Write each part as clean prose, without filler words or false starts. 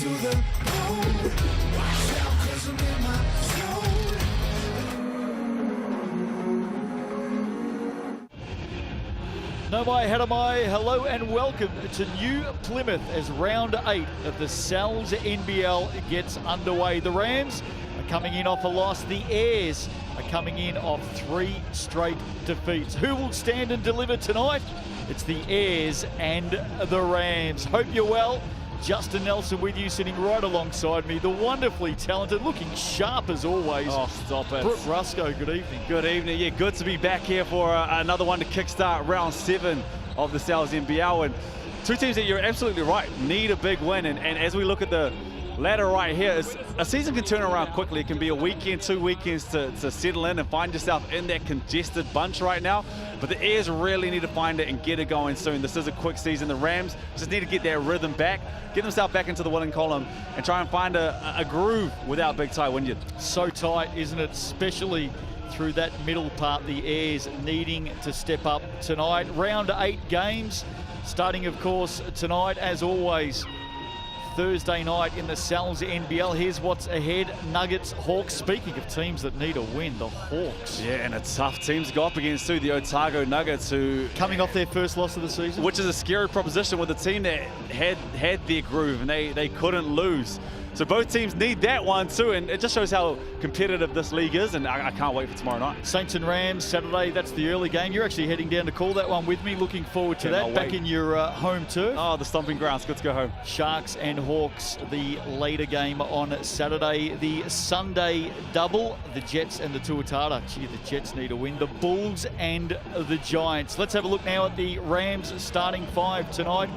to the bone. Watch out, 'cause I'm in my zone. No mai, hada mai, hello and welcome to New Plymouth as round 8 of the Sal's NBL gets underway. The Rams are coming in off a loss. The Airs are coming in off 3 straight defeats. Who will stand and deliver tonight? It's the Airs and the Rams. Hope you're well. Justin Nelson with you, sitting right alongside me. The wonderfully talented, looking sharp as always. Oh, stop it. Brooke Rusco, good evening. Good evening. Yeah, good to be back here for another one to kickstart round 7 of the Sal's NBL. And two teams that you're absolutely right, need a big win. And as we look at the ladder right here, a season can turn around quickly. It can be a weekend, 2 weekends to settle in and find yourself in that congested bunch right now. But the Airs really need to find it and get it going soon. This is a quick season. The Rams just need to get their rhythm back, get themselves back into the winning column, and try and find a groove without Big Ty Wynyard. So tight, isn't it? Especially through that middle part, the Airs needing to step up tonight. Round 8 games, starting of course tonight, as always, Thursday night in the Sal's NBL. Here's what's ahead. Nuggets, Hawks. Speaking of teams that need a win, the Hawks. Yeah, and a tough team to go up against too, the Otago Nuggets, who coming off their first loss of the season. Which is a scary proposition with a team that had their groove and they couldn't lose. So both teams need that one too, and it just shows how competitive this league is, and I can't wait for tomorrow night. Saints and Rams, Saturday, that's the early game. You're actually heading down to call that one with me. Looking forward to that. Back in your home turf. Oh, the stomping grounds. Good to go home. Sharks and Hawks, the later game on Saturday. The Sunday double, the Jets and the Tuatara. Gee, the Jets need a win. The Bulls and the Giants. Let's have a look now at the Rams starting 5 tonight.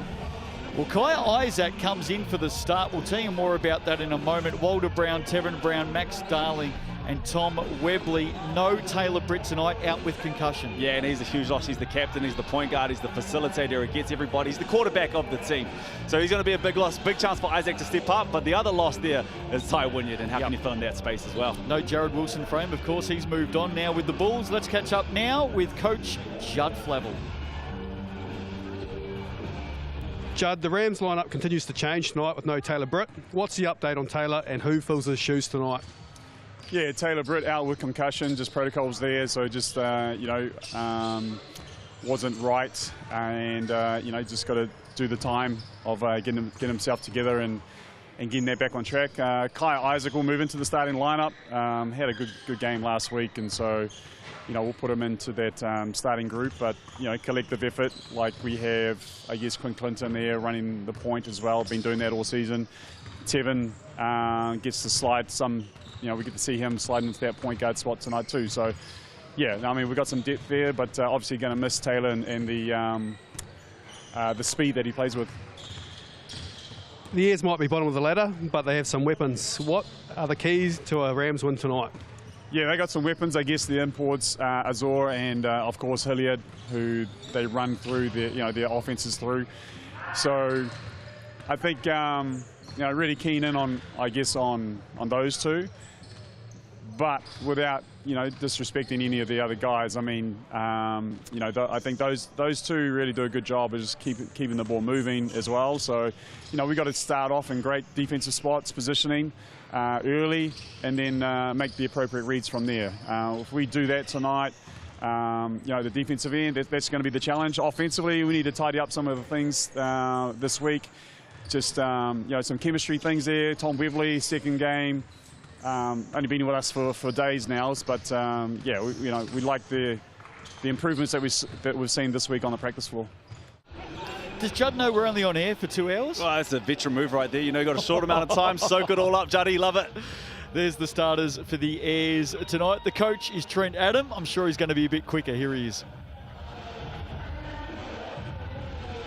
Well, Kaya Isaac comes in for the start. We'll tell you more about that in a moment. Walter Brown, Tevin Brown, Max Darling and Tom Webley. No Taylor Britt tonight, out with concussion. Yeah, and he's a huge loss. He's the captain, he's the point guard, he's the facilitator. He gets everybody. He's the quarterback of the team. So he's going to be a big loss. Big chance for Isaac to step up. But the other loss there is Ty Wynyard, and how can you fill in that space as well? No Jared Wilson frame, of course. He's moved on now with the Bulls. Let's catch up now with Coach Judd Flavel. Judd, the Rams lineup continues to change tonight with no Taylor Britt. What's the update on Taylor and who fills his shoes tonight? Yeah, Taylor Britt out with concussion, just protocols there, so just, wasn't right, and, just got to do the time of getting himself together and getting that back on track. Kaya Isaac will move into the starting lineup. Had a good game last week, and so, we'll put him into that starting group, but, collective effort, like we have, I guess, Quinn Clinton there running the point as well, been doing that all season. Tevin gets to slide some, we get to see him slide into that point guard spot tonight too. So, yeah, I mean, we've got some depth there, but obviously going to miss Taylor and the speed that he plays with. The Airs might be bottom of the ladder, but they have some weapons. What are the keys to a Rams win tonight? Yeah, they got some weapons, I guess, the imports, Azor and, of course, Hilliard, who they run through their offenses through. So I think, really keen in on, I guess, on those two, but without, disrespecting any of the other guys. I mean, I think those two really do a good job of just keeping the ball moving as well. So, we got to start off in great defensive spots, positioning early, and then make the appropriate reads from there. If we do that tonight, the defensive end, that's going to be the challenge. Offensively, we need to tidy up some of the things this week. Just, some chemistry things there. Tom Webley, second game. Only been with us for days now, but we like the improvements that we've seen this week on the practice floor. Does Judd know we're only on air for 2 hours? Well, that's a veteran move right there. You got a short amount of time. Soak it all up, Juddy. Love it. There's the starters for the Airs tonight. The coach is Trent Adam. I'm sure he's going to be a bit quicker. Here he is.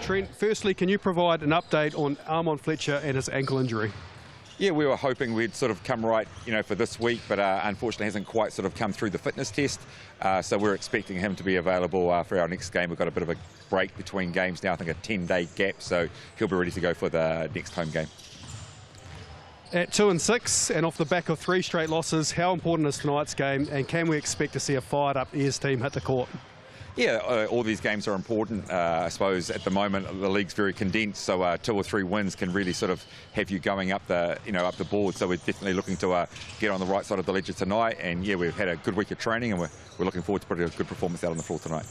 Trent, firstly, can you provide an update on Armon Fletcher and his ankle injury? Yeah, we were hoping we'd sort of come right, for this week, but unfortunately hasn't quite sort of come through the fitness test. So we're expecting him to be available for our next game. We've got a bit of a break between games now, I think a 10-day gap, so he'll be ready to go for the next home game. At 2-6 and off the back of 3 straight losses, how important is tonight's game, and can we expect to see a fired-up Airs team hit the court? Yeah, all these games are important. I suppose at the moment the league's very condensed, so 2 or 3 wins can really sort of have you going up the up the board. So we're definitely looking to get on the right side of the ledger tonight. And yeah, we've had a good week of training, and we're looking forward to putting a good performance out on the floor tonight.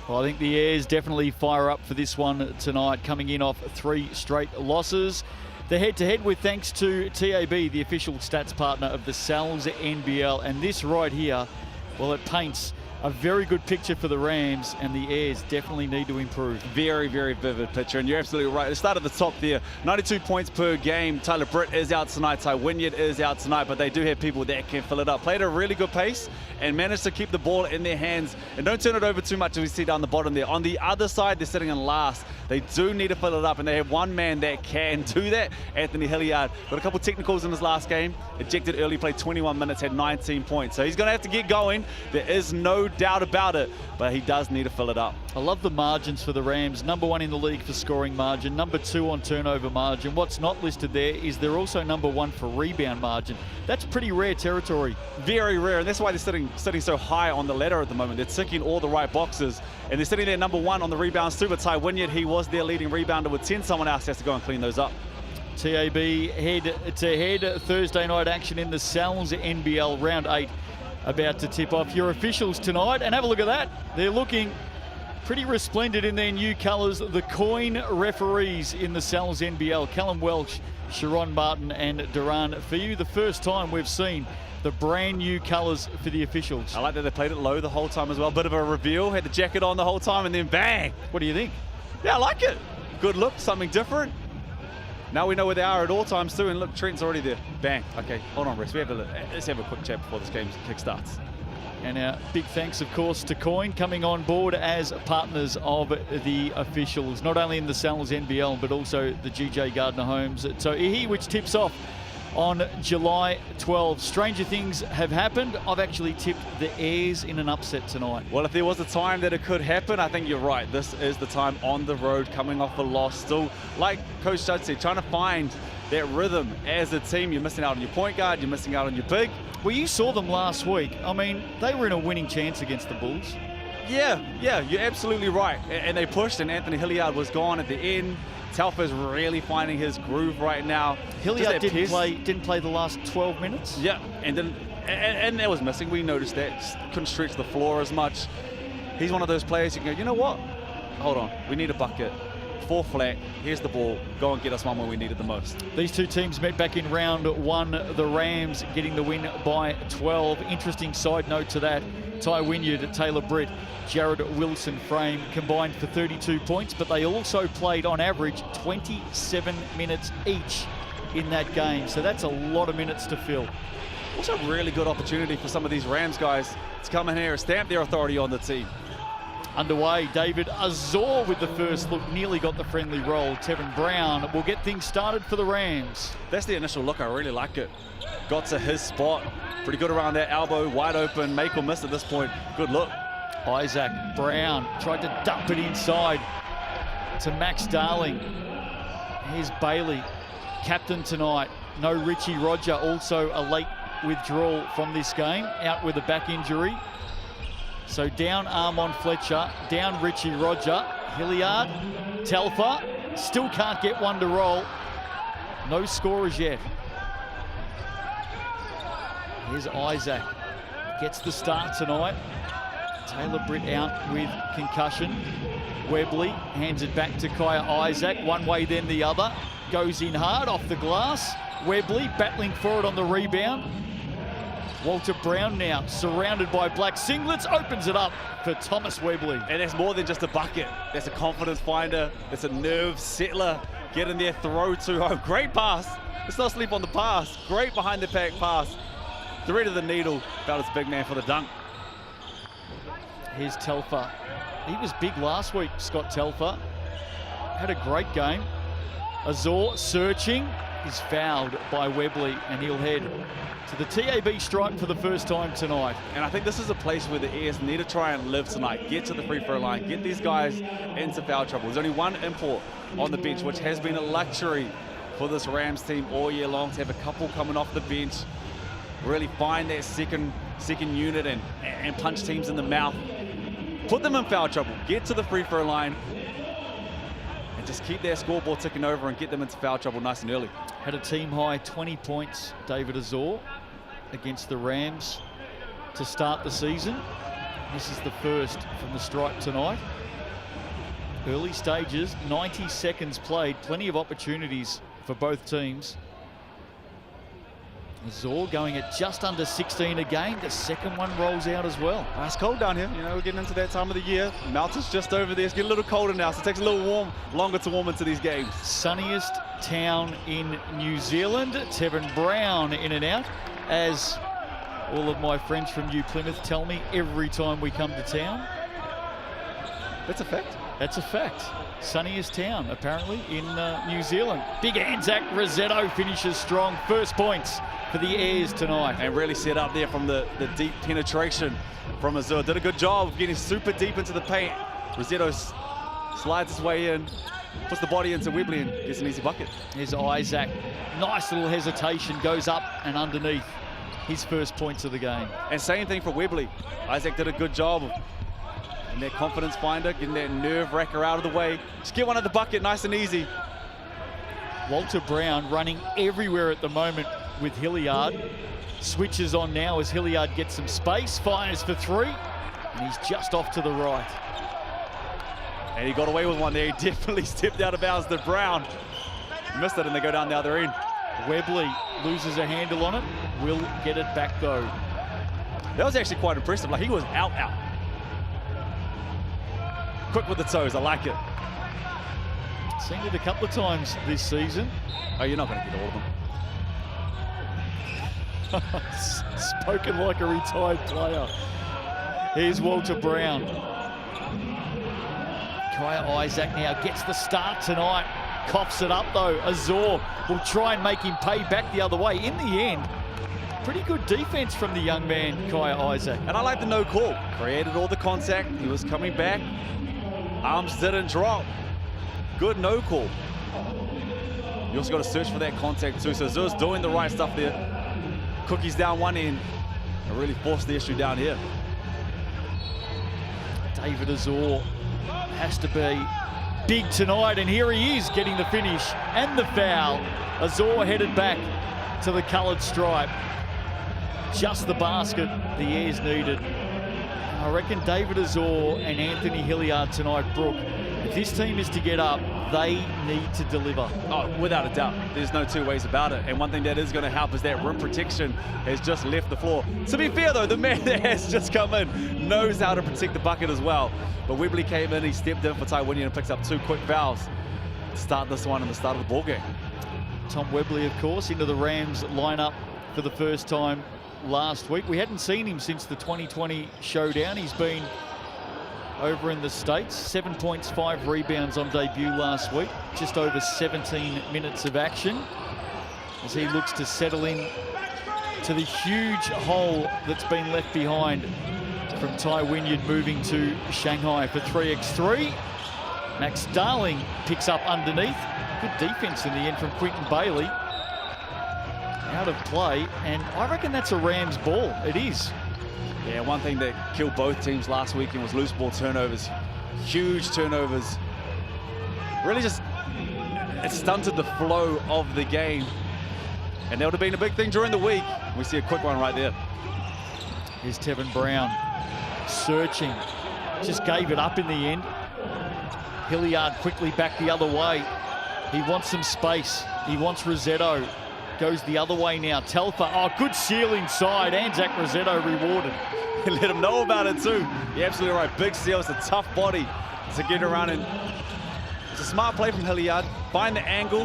Well, I think the Airs definitely fire up for this one tonight, coming in off 3 straight losses. The head-to-head with thanks to TAB, the official stats partner of the Sal's NBL. And this right here, well, it paints a very good picture for the Rams, and the Airs definitely need to improve. Very, very vivid picture, and you're absolutely right. They start at the top there. 92 points per game. Tyler Britt is out tonight. Ty Wynyard is out tonight, but they do have people that can fill it up. Played at a really good pace and managed to keep the ball in their hands and don't turn it over too much, as we see down the bottom there. On the other side, they're sitting in last. They do need to fill it up, and they have one man that can do that, Anthony Hilliard. Got a couple technicals in his last game. Ejected early, played 21 minutes, had 19 points. So he's going to have to get going. There is no doubt about it, but he does need to fill it up. I love the margins for the Rams. #1 in the league for scoring margin, #2 on turnover margin. What's not listed there is they're also #1 for rebound margin. That's pretty rare territory. Very rare, and that's why they're sitting so high on the ladder at the moment. They're ticking all the right boxes, and they're sitting there #1 on the rebounds too. But Ty Wynyard, he was their leading rebounder with 10. Someone else has to go and clean those up. TAB head-to-head Thursday night action in the Sal's NBL Round 8 about to tip off. Your officials tonight, and have a look at that. They're looking pretty resplendent in their new colours. The coin referees in the Sal's NBL, Callum Welsh, Sharon Martin and Duran Fiu. The first time we've seen the brand new colours for the officials. I like that they played it low the whole time as well. Bit of a reveal, had the jacket on the whole time, and then bang. What do you think? Yeah, I like it. Good look, something different. Now we know where they are at all times too, and look, Trent's already there. Bang. Okay, hold on, Rex. Let's have a quick chat before this game kick starts. And our big thanks, of course, to Coin coming on board as partners of the officials, not only in the Sal's NBL, but also the GJ Gardner Homes To'ihi, which tips off on July 12. Stranger things have happened. I've actually tipped the Airs in an upset tonight. Well, if there was a time that it could happen, I think you're right. This is the time on the road, coming off a loss. Still, like Coach Judd said, trying to find that rhythm as a team. You're missing out on your point guard, you're missing out on your big. Well, you saw them last week. I mean, they were in a winning chance against the Bulls. Yeah, you're absolutely right. And they pushed, and Anthony Hilliard was gone at the end. Telfa's really finding his groove right now. Hilliard didn't play the last 12 minutes. Yeah, and that was missing. We noticed that. Just couldn't stretch the floor as much. He's one of those players you can go, you know what? Hold on, we need a bucket. 4 flat, here's the ball. Go and get us one when we need it the most. These two teams met back in round 1. The Rams getting the win by 12. Interesting side note to that. Ty Wynyard, Taylor Britt, Jared Wilson frame combined for 32 points, but they also played on average 27 minutes each in that game. So that's a lot of minutes to fill. Also a really good opportunity for some of these Rams guys to come in here and stamp their authority on the team. Underway, David Azor with the first look, nearly got the friendly roll. Tevin Brown will get things started for the Rams. That's the initial look, I really like it. Got to his spot, pretty good around that elbow, wide open, make or miss at this point. Good look. Isaac Brown tried to dump it inside to Max Darling. Here's Bailey, captain tonight. No Richie Roger, also a late withdrawal from this game, out with a back injury. So down Armon Fletcher, down Richie Roger, Hilliard, Telfa, still can't get one to roll. No scorers yet. Here's Isaac, gets the start tonight. Taylor Britt out with concussion. Webley hands it back to Kaya Isaac, one way then the other. Goes in hard off the glass. Webley battling for it on the rebound. Walter Brown now surrounded by black singlets, opens it up for Thomas Webley. And that's more than just a bucket. That's a confidence finder. That's a nerve settler. Get in there, throw to home. Great pass. Let's not sleep on the pass. Great behind the pack pass. Thread of the needle. About his big man for the dunk. Here's Telfa. He was big last week, Scott Telfa. Had a great game. Azor searching. He's fouled by Webley, and he'll head to the TAB stripe for the first time tonight. And I think this is a place where the Airs need to try and live tonight. Get to the free throw line. Get these guys into foul trouble. There's only one import on the bench, which has been a luxury for this Rams team all year long, to have a couple coming off the bench, really find that second unit and punch teams in the mouth. put them in foul trouble, get to the free throw line, and just keep their scoreboard ticking over and get them into foul trouble nice and early. Had a team high 20 points, David Azor, against the Rams to start the season. This is the first from the stripe tonight. Early stages, 90 seconds played, plenty of opportunities for both teams. Azor going at just under 16 a game. The second one rolls out as well. It's cold down here. You know, we're getting into that time of the year. Mountain's just over there. It's getting a little colder now, so it takes a little longer to warm into these games. Sunniest town in New Zealand. Tevin Brown in and out, as all of my friends from New Plymouth tell me every time we come to town. That's a fact. That's a fact. Sunniest town, apparently, in New Zealand. Big Anzac Rosetto finishes strong. First points for the Airs tonight. And really set up there from the deep penetration from Azur. Did a good job of getting super deep into the paint. Rosetto slides his way in, puts the body into Webley and gets an easy bucket. Here's Isaac. Nice little hesitation, goes up and underneath. His first points of the game. And same thing for Webley. Isaac did a good job of and that confidence finder, getting that nerve wrecker out of the way. Just get one at the bucket, nice and easy. Walter Brown running everywhere at the moment with Hilliard. Switches on now as Hilliard gets some space, fires for three, and he's just off to the right. And he got away with one there. He definitely stepped out of bounds to Brown. Missed it and they go down the other end. Webley loses a handle on it, will get it back though. That was actually quite impressive. Like, he was out. Quick with the toes, I like it. Seen it a couple of times this season. Oh, you're not going to get all of them. Spoken like a retired player. Here's Walter Brown. Kaya Isaac now gets the start tonight. Coughs it up though. Azor will try and make him pay back the other way. In the end, pretty good defense from the young man, Kaya Isaac. And I like the no call. Created all the contact. He was coming back. Arms didn't drop. Good no call. You also got to search for that contact too. So Azur's doing the right stuff there. Cookies down one end and really forced the issue down here. David Azor has to be big tonight, and here he is getting the finish and the foul. Azor headed back to the coloured stripe. Just the basket the Airs needed. I reckon David Azor and Anthony Hilliard tonight, Brooke, if this team is to get up, they need to deliver. Oh, without a doubt. There's no two ways about it. And one thing that is going to help is that rim protection has just left the floor. To be fair, though, the man that has just come in knows how to protect the bucket as well. But Webley came in, he stepped in for Ty Winnie and picks up two quick fouls to start this one in the start of the ball game. Tom Webley, of course, into the Rams lineup for the first time last week. We hadn't seen him since the 2020 showdown. He's been over in the States. 7 points, 5 rebounds on debut last week. Just over 17 minutes of action as he looks to settle in to the huge hole that's been left behind from Ty Wynyard moving to Shanghai for 3x3. Max Darling picks up underneath. Good defense in the end from Quinton Bailey. Out of play, and I reckon that's a Rams ball. It is. Yeah, one thing that killed both teams last weekend was loose ball turnovers. Huge turnovers. Really just, it stunted the flow of the game. And that would have been a big thing during the week. We see a quick one right there. Here's Tevin Brown searching. Just gave it up in the end. Hilliard quickly back the other way. He wants some space. He wants Rosetto. Goes the other way now. Telfer, oh, good seal inside. Anzac Rosetto rewarded. Let him know about it too. You're absolutely right. Big seal. It's a tough body to get around, and it's a smart play from Hilliard. Find the angle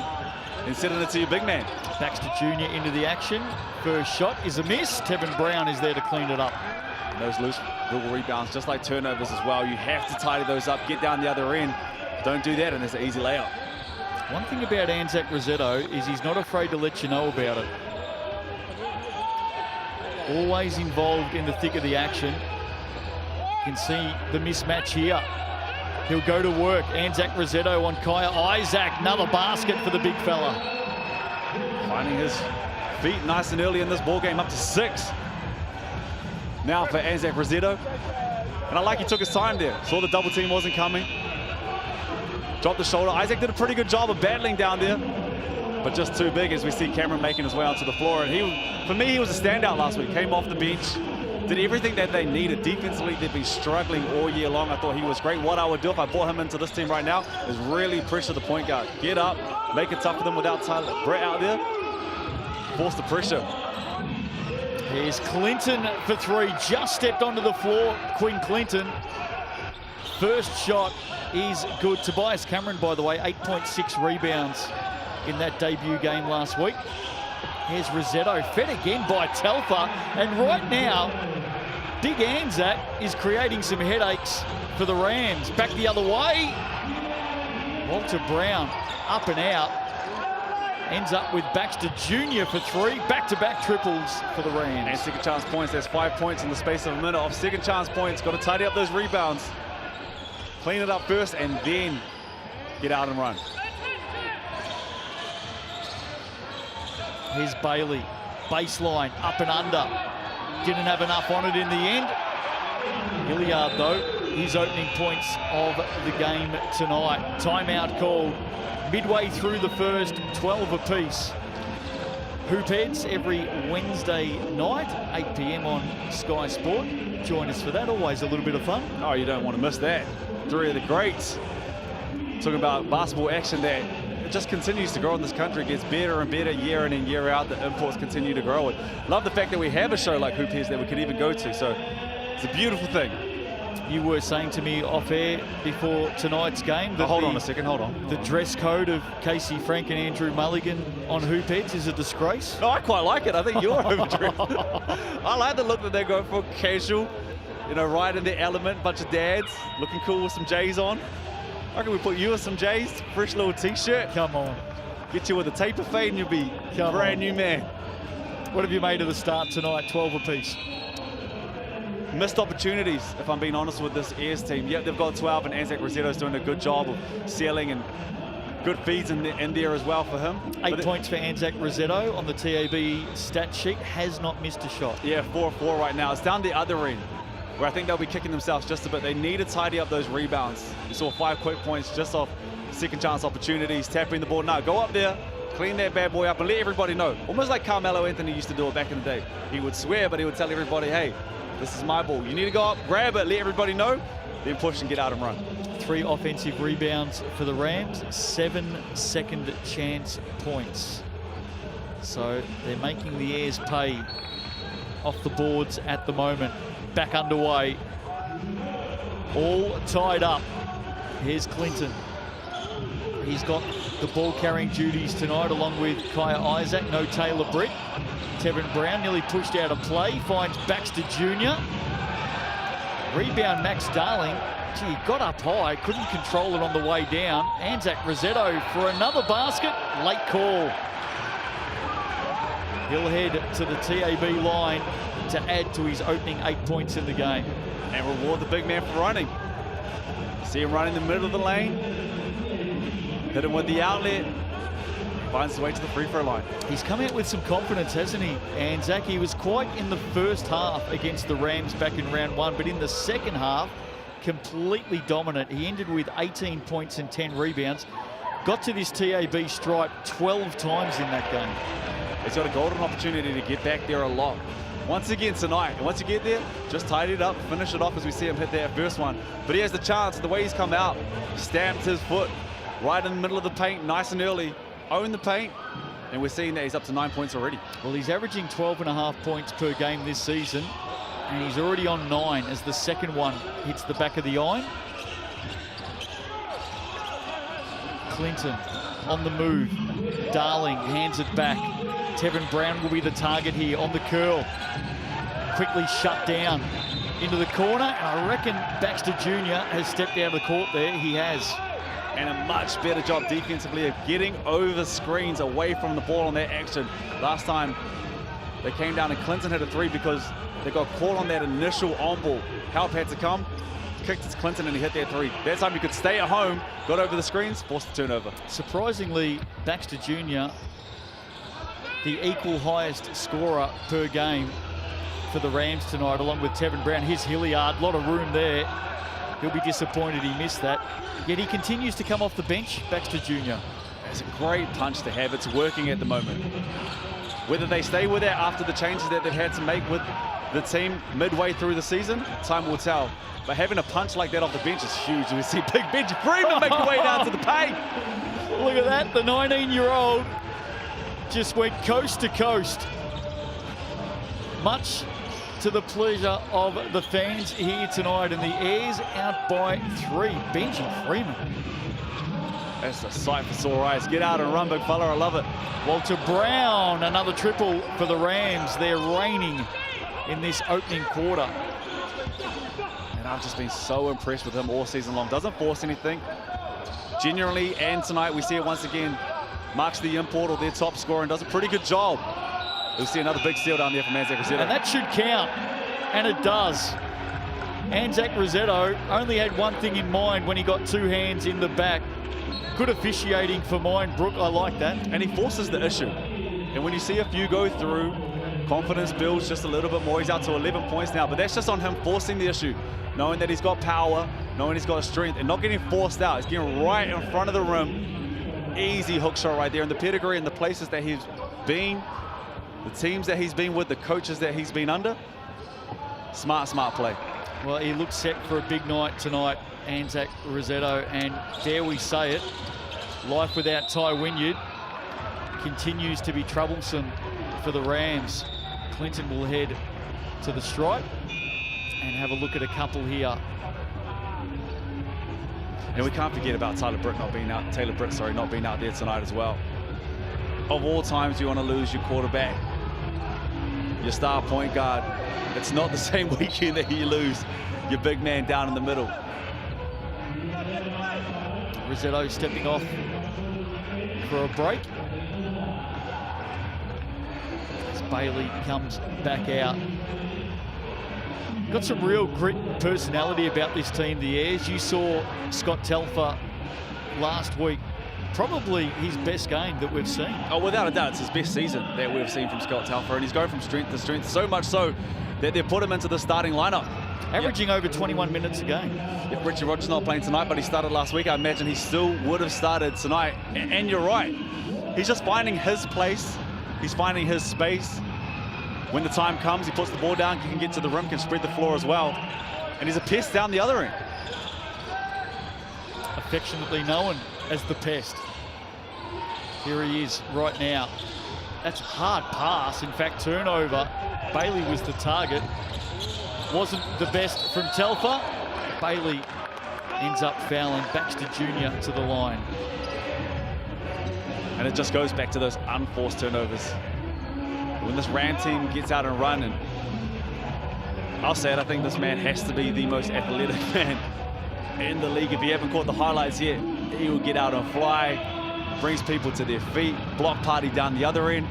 and send it to your big man. Baxter Jr. into the action. First shot is a miss. Tevin Brown is there to clean it up. And those loose dribble rebounds, just like turnovers as well. You have to tidy those up, get down the other end. Don't do that, and it's an easy layup. One thing about Anzac Rosetto is he's not afraid to let you know about it. Always involved in the thick of the action. You can see the mismatch here. He'll go to work. Anzac Rosetto on Kaya Isaac. Another basket for the big fella. Finding his feet nice and early in this ball game, up to 6. Now for Anzac Rosetto. And I like he took his time there. Saw the double team wasn't coming. Dropped the shoulder. Isaac did a pretty good job of battling down there, but just too big as we see Cameron making his way onto the floor. And for me, he was a standout last week. Came off the bench, did everything that they needed. Defensively, they've been struggling all year long. I thought he was great. What I would do if I brought him into this team right now is really pressure the point guard. Get up, make it tough for them without Tyler Brett out there. Force the pressure. Here's Clinton for three. Just stepped onto the floor. Quinn Clinton. First shot is good. Tobias Cameron, by the way, 8.6 rebounds in that debut game last week. Here's Rossetto, fed again by Telfer. And right now, Big Anzac is creating some headaches for the Rams. Back the other way. Walter Brown up and out. Ends up with Baxter Jr. for three. Back-to-back triples for the Rams. And second chance points. There's 5 points in the space of a minute of second chance points. Got to tidy up those rebounds. Clean it up first and then get out and run. Here's Bailey. Baseline, up and under. Didn't have enough on it in the end. Hilliard, though, his opening points of the game tonight. Timeout called midway through the first, 12 apiece. Hoopheads every Wednesday night, 8 p.m. on Sky Sport. Join us for that, always a little bit of fun. Oh, you don't want to miss that. Three of the greats. Talking about basketball action that it just continues to grow in this country. It gets better and better year in and year out. The imports continue to grow. And love the fact that we have a show like Hoopheads that we could even go to. So it's a beautiful thing. You were saying to me off air before tonight's game that hold on a second, hold on. The dress code of Casey Frank and Andrew Mulligan on Hoopheads is a disgrace. No, I quite like it. I think you're overdressed. I like the look that they go for, casual, you know, right in their element. Bunch of dads looking cool with some J's on. I reckon we put you with some J's, fresh little t-shirt. Come on. Get you with a taper fade and you'll be a brand new man. What have you made of the start tonight? 12 apiece. Missed opportunities, if I'm being honest with this Ayers team. Yep, they've got 12 and Anzac Rossetto's doing a good job of sealing and good feeds in there as well for him. 8 points for Anzac Rossetto on the TAB stat sheet. Has not missed a shot. Yeah, 4-4 right now. It's down the other end, where I think they'll be kicking themselves just a bit. They need to tidy up those rebounds. You saw 5 quick points just off second chance opportunities, tapping the ball. Now go up there, clean that bad boy up and let everybody know. Almost like Carmelo Anthony used to do it back in the day. He would swear, but he would tell everybody, hey, this is my ball. You need to go up, grab it, let everybody know, then push and get out and run. 3 offensive rebounds for the Rams, 7 second chance points. So they're making the Ayers pay off the boards at the moment. Back underway, all tied up. Here's Clinton. He's got the ball carrying duties tonight along with Kaya Isaac. No Taylor Britt. Tevin Brown nearly pushed out of play, finds Baxter Jr. Rebound Max Darling. Gee, got up high, couldn't control it on the way down. Anzac Rossetto for another basket, late call. He'll head to the TAB line to add to his opening 8 points in the game. And reward the big man for running. See him running in the middle of the lane. Hit him with the outlet. Finds his way to the free throw line. He's come out with some confidence, hasn't he? And Zach, he was quite in the first half against the Rams back in round 1, but in the second half, completely dominant. He ended with 18 points and 10 rebounds. Got to this TAB stripe 12 times in that game. He's got a golden opportunity to get back there a lot. Once again tonight, and once you get there, just tidy it up, finish it off as we see him hit that first one. But he has the chance, the way he's come out, stamped his foot right in the middle of the paint, nice and early, own the paint, and we're seeing that he's up to 9 points already. Well, he's averaging 12.5 points per game this season, and he's already on 9 as the second one hits the back of the iron. Clinton on the move. Darling hands it back. Tevin Brown will be the target here on the curl. Quickly shut down into the corner, and I reckon Baxter Jr. has stepped out of the court there. He has. And a much better job defensively of getting over screens away from the ball on that action. Last time they came down and Clinton hit a 3 because they got caught on that initial on ball. Help had to come, kicked it to Clinton and he hit that 3. That time he could stay at home, got over the screens, forced the turnover. Surprisingly, Baxter Jr., the equal highest scorer per game for the Rams tonight, along with Tevin Brown. Here's Hilliard, a lot of room there. He'll be disappointed he missed that. Yet he continues to come off the bench, Baxter Jr. It's a great punch to have. It's working at the moment. Whether they stay with it after the changes that they've had to make with the team midway through the season, time will tell. But having a punch like that off the bench is huge. We see big Benji Freeman make the way down to the paint. Look at that, the 19-year-old just went coast to coast. Much to the pleasure of the fans here tonight, and the Airs out by 3. Benji Freeman. That's a sight for sore eyes. Get out and run, big fella, I love it. Walter Brown, another triple for the Rams. They're reigning in this opening quarter. And I've just been so impressed with him all season long. Doesn't force anything. Genuinely, and tonight we see it once again, marks the import or their top scorer and does a pretty good job. We'll see another big steal down there from Anzac Rosetto. And that should count, and it does. Anzac Rosetto only had one thing in mind when he got 2 hands in the back. Good officiating for mine, Brooke, I like that. And he forces the issue. And when you see a few go through, confidence builds just a little bit more. He's out to 11 points now, but that's just on him forcing the issue. Knowing that he's got power, knowing he's got a strength, and not getting forced out. He's getting right in front of the rim. Easy hook shot right there. And the pedigree and the places that he's been, the teams that he's been with, the coaches that he's been under, smart play. Well, he looks set for a big night tonight, Anzac Rosetto, and dare we say it, life without Ty Wynyard continues to be troublesome for the Rams. Clinton will head to the stripe and have a look at a couple here. And we can't forget about Taylor Britt not being out there tonight as well. Of all times you want to lose your quarterback, your star point guard, it's not the same weekend that you lose your big man down in the middle. Rosetto stepping off for a break. As Bailey comes back out. Got some real grit and personality about this team, the Airs. You saw Scott Telfer last week. Probably his best game that we've seen. Oh, without a doubt, it's his best season that we've seen from Scott Telfer, and he's going from strength to strength, so much so that they've put him into the starting lineup. Averaging over 21 minutes a game. If Richie Rogers not playing tonight, but he started last week, I imagine he still would have started tonight. And you're right. He's just finding his place. He's finding his space. When the time comes, he puts the ball down, he can get to the rim, can spread the floor as well. And he's a pest down the other end. Affectionately known as the Pest. Here he is right now. That's a hard pass. In fact, turnover. Bailey was the target. Wasn't the best from Telfer. Bailey ends up fouling Baxter Jr. to the line. And it just goes back to those unforced turnovers. When this Ram team gets out and run, and I'll say it, I think this man has to be the most athletic man in the league. If you haven't caught the highlights yet, he will get out and fly, brings people to their feet, block party down the other end.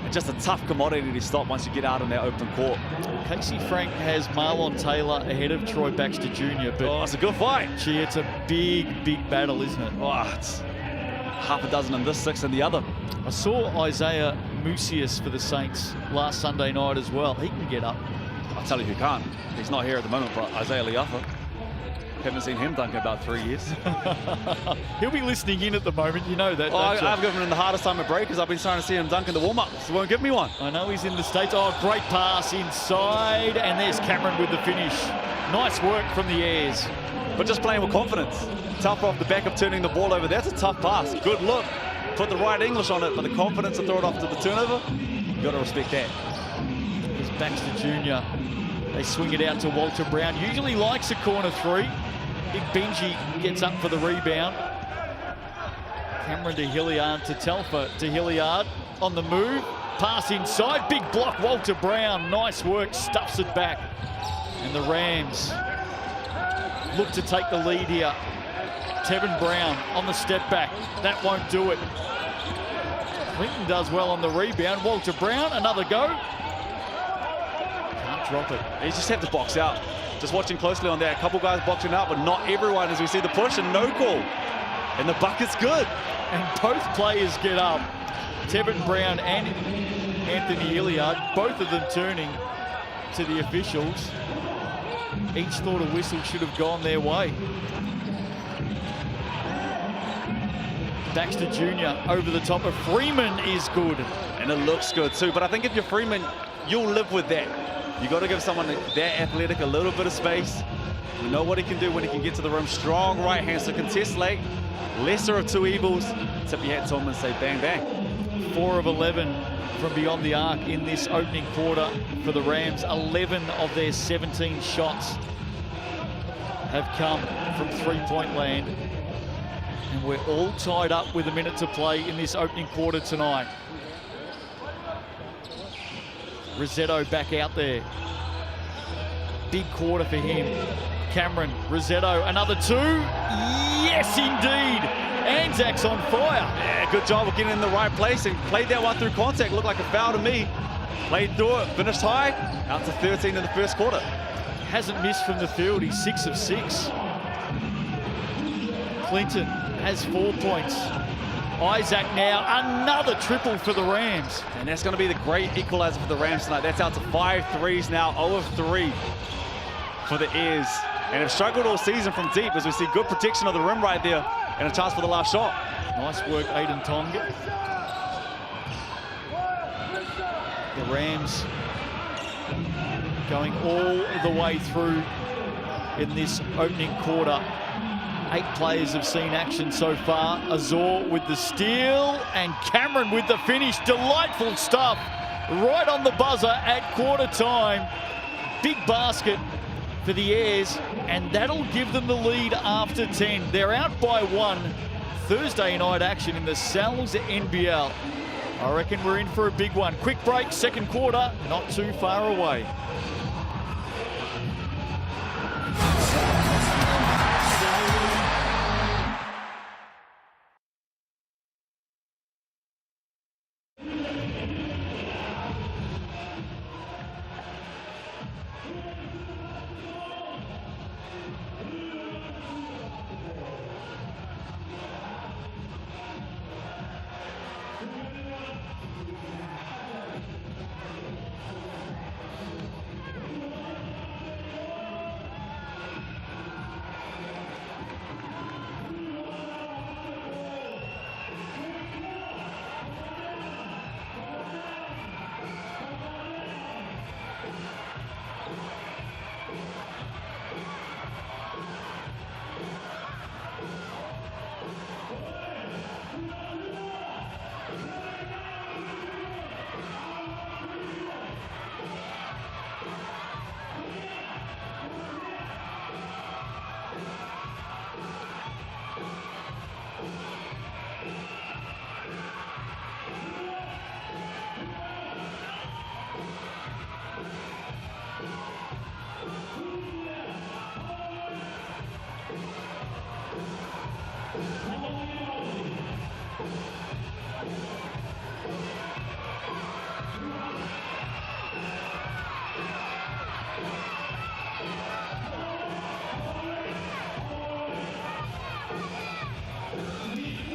And just a tough commodity to stop once you get out in that open court. Casey Frank has Marlon Taylor ahead of Troy Baxter Jr. But it's a good fight. Gee, it's a big battle, isn't it? Oh, it's half a dozen in this, 6 in the other. I saw Isaiah Mucius for the Saints last Sunday night as well. He can get up. I'll tell you who can't. He's not here at the moment, but Isaiah Leafa. Haven't seen him dunk in about 3 years. He'll be listening in at the moment, you know that. I've given him the hardest time at break because I've been trying to see him dunk in the warm-ups. He won't give me one. I know he's in the States. Oh, great pass inside, and there's Cameron with the finish. Nice work from the Airs. But just playing with confidence. Tough off the back of turning the ball over. That's a tough pass. Good look. Put the right English on it, but the confidence to throw it off to the turnover, you've got to respect that. Here's Baxter Jr. They swing it out to Walter Brown. Usually likes a corner 3. Big Benji gets up for the rebound. Cameron to Hilliard to Telfer to Hilliard on the move. Pass inside, big block, Walter Brown. Nice work, stuffs it back. And the Rams look to take the lead here. Tevin Brown on the step back. That won't do it. Clinton does well on the rebound. Walter Brown, another go. Can't drop it. You just have to box out. Just watching closely on there. A couple guys boxing out, but not everyone as we see the push and no call. And the bucket's good. And both players get up. Tevin Brown and Anthony Hilliard, both of them turning. to the officials. Each thought a whistle should have gone their way. Baxter Jr. over the top of Freeman is good. And it looks good too. But I think if you're Freeman, you'll live with that. You got to give someone that athletic a little bit of space. We know what he can do when he can get to the rim. Strong right hand, so contest late. Lesser of two evils. Tip your hat to him and say bang, bang. 4 of 11 from beyond the arc in this opening quarter for the Rams. 11 of their 17 shots have come from three-point land. And we're all tied up with a minute to play in this opening quarter tonight. Rosetto back out there. Big quarter for him. Cameron, Rosetto, another two. Yes, indeed. Anzac's on fire. Yeah, good job of getting in the right place and played that one through contact. Looked like a foul to me. Played through it, finished high. Out to 13 in the first quarter. Hasn't missed from the field. He's 6 of 6. Clinton has 4 points. Isaac now, another triple for the Rams. And that's going to be the great equalizer for the Rams tonight. That's out to 5 threes now, 0 of 3 for the Airs. And have struggled all season from deep as we see good protection of the rim right there and a chance for the last shot. Nice work, Aiden Tonga. The Rams going all the way through in this opening quarter. 8 players have seen action so far. Azor with the steal and Cameron with the finish. Delightful stuff right on the buzzer at quarter time. Big basket for the Airs, and that'll give them the lead after 10. They're out by 1. Thursday night action in the Sal's NBL. I reckon we're in for a big one. Quick break, second quarter, not too far away.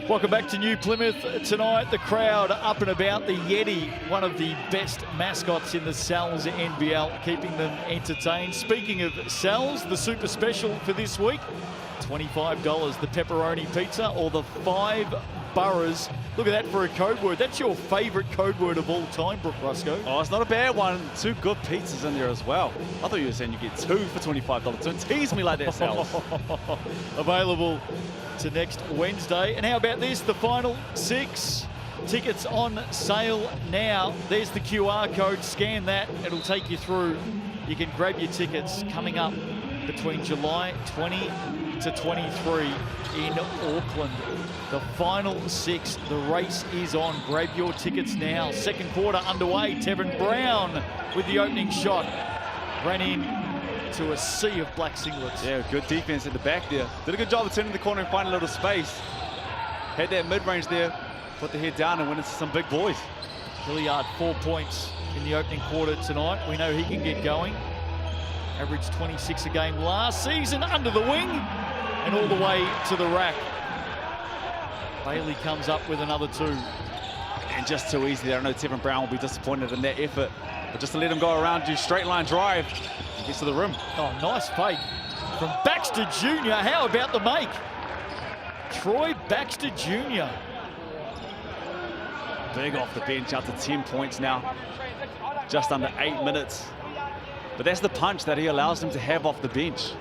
Welcome back to New Plymouth tonight. The crowd up and about. The Yeti, one of the best mascots in the Sal's NBL, keeping them entertained. Speaking of Sal's, the super special for this week, $25, the pepperoni pizza or the 5 boroughs. Look at that for a code word. That's your favourite code word of all time, Brooke Rusco. Oh, it's not a bad one. 2 good pizzas in there as well. I thought you were saying you get 2 for $25. Don't tease me like that, Sal's. Available to next Wednesday. And how about this? The final 6 tickets on sale now. There's the QR code. Scan that. It'll take you through. You can grab your tickets coming up between July 20 to 23 in Auckland. The final 6. The race is on. Grab your tickets now. Second quarter underway. Tevin Brown with the opening shot. Ran in to a sea of black singlets. Yeah, good defense at the back there. Did a good job of turning the corner and finding a little space. Had that mid-range there, put the head down and went into some big boys. Hilliard 4 points in the opening quarter tonight. We know he can get going. Averaged 26 a game last season, under the wing and all the way to the rack. Bailey comes up with another 2. And just too easy there. I know Tevin Brown will be disappointed in that effort. But just to let him go around, do straight line drive, he gets to the rim. Oh, nice fake from Baxter Jr. How about the make? Troy Baxter Jr. Big off the bench, out to 10 points now. Just under 8 minutes. But that's the punch that he allows him to have off the bench.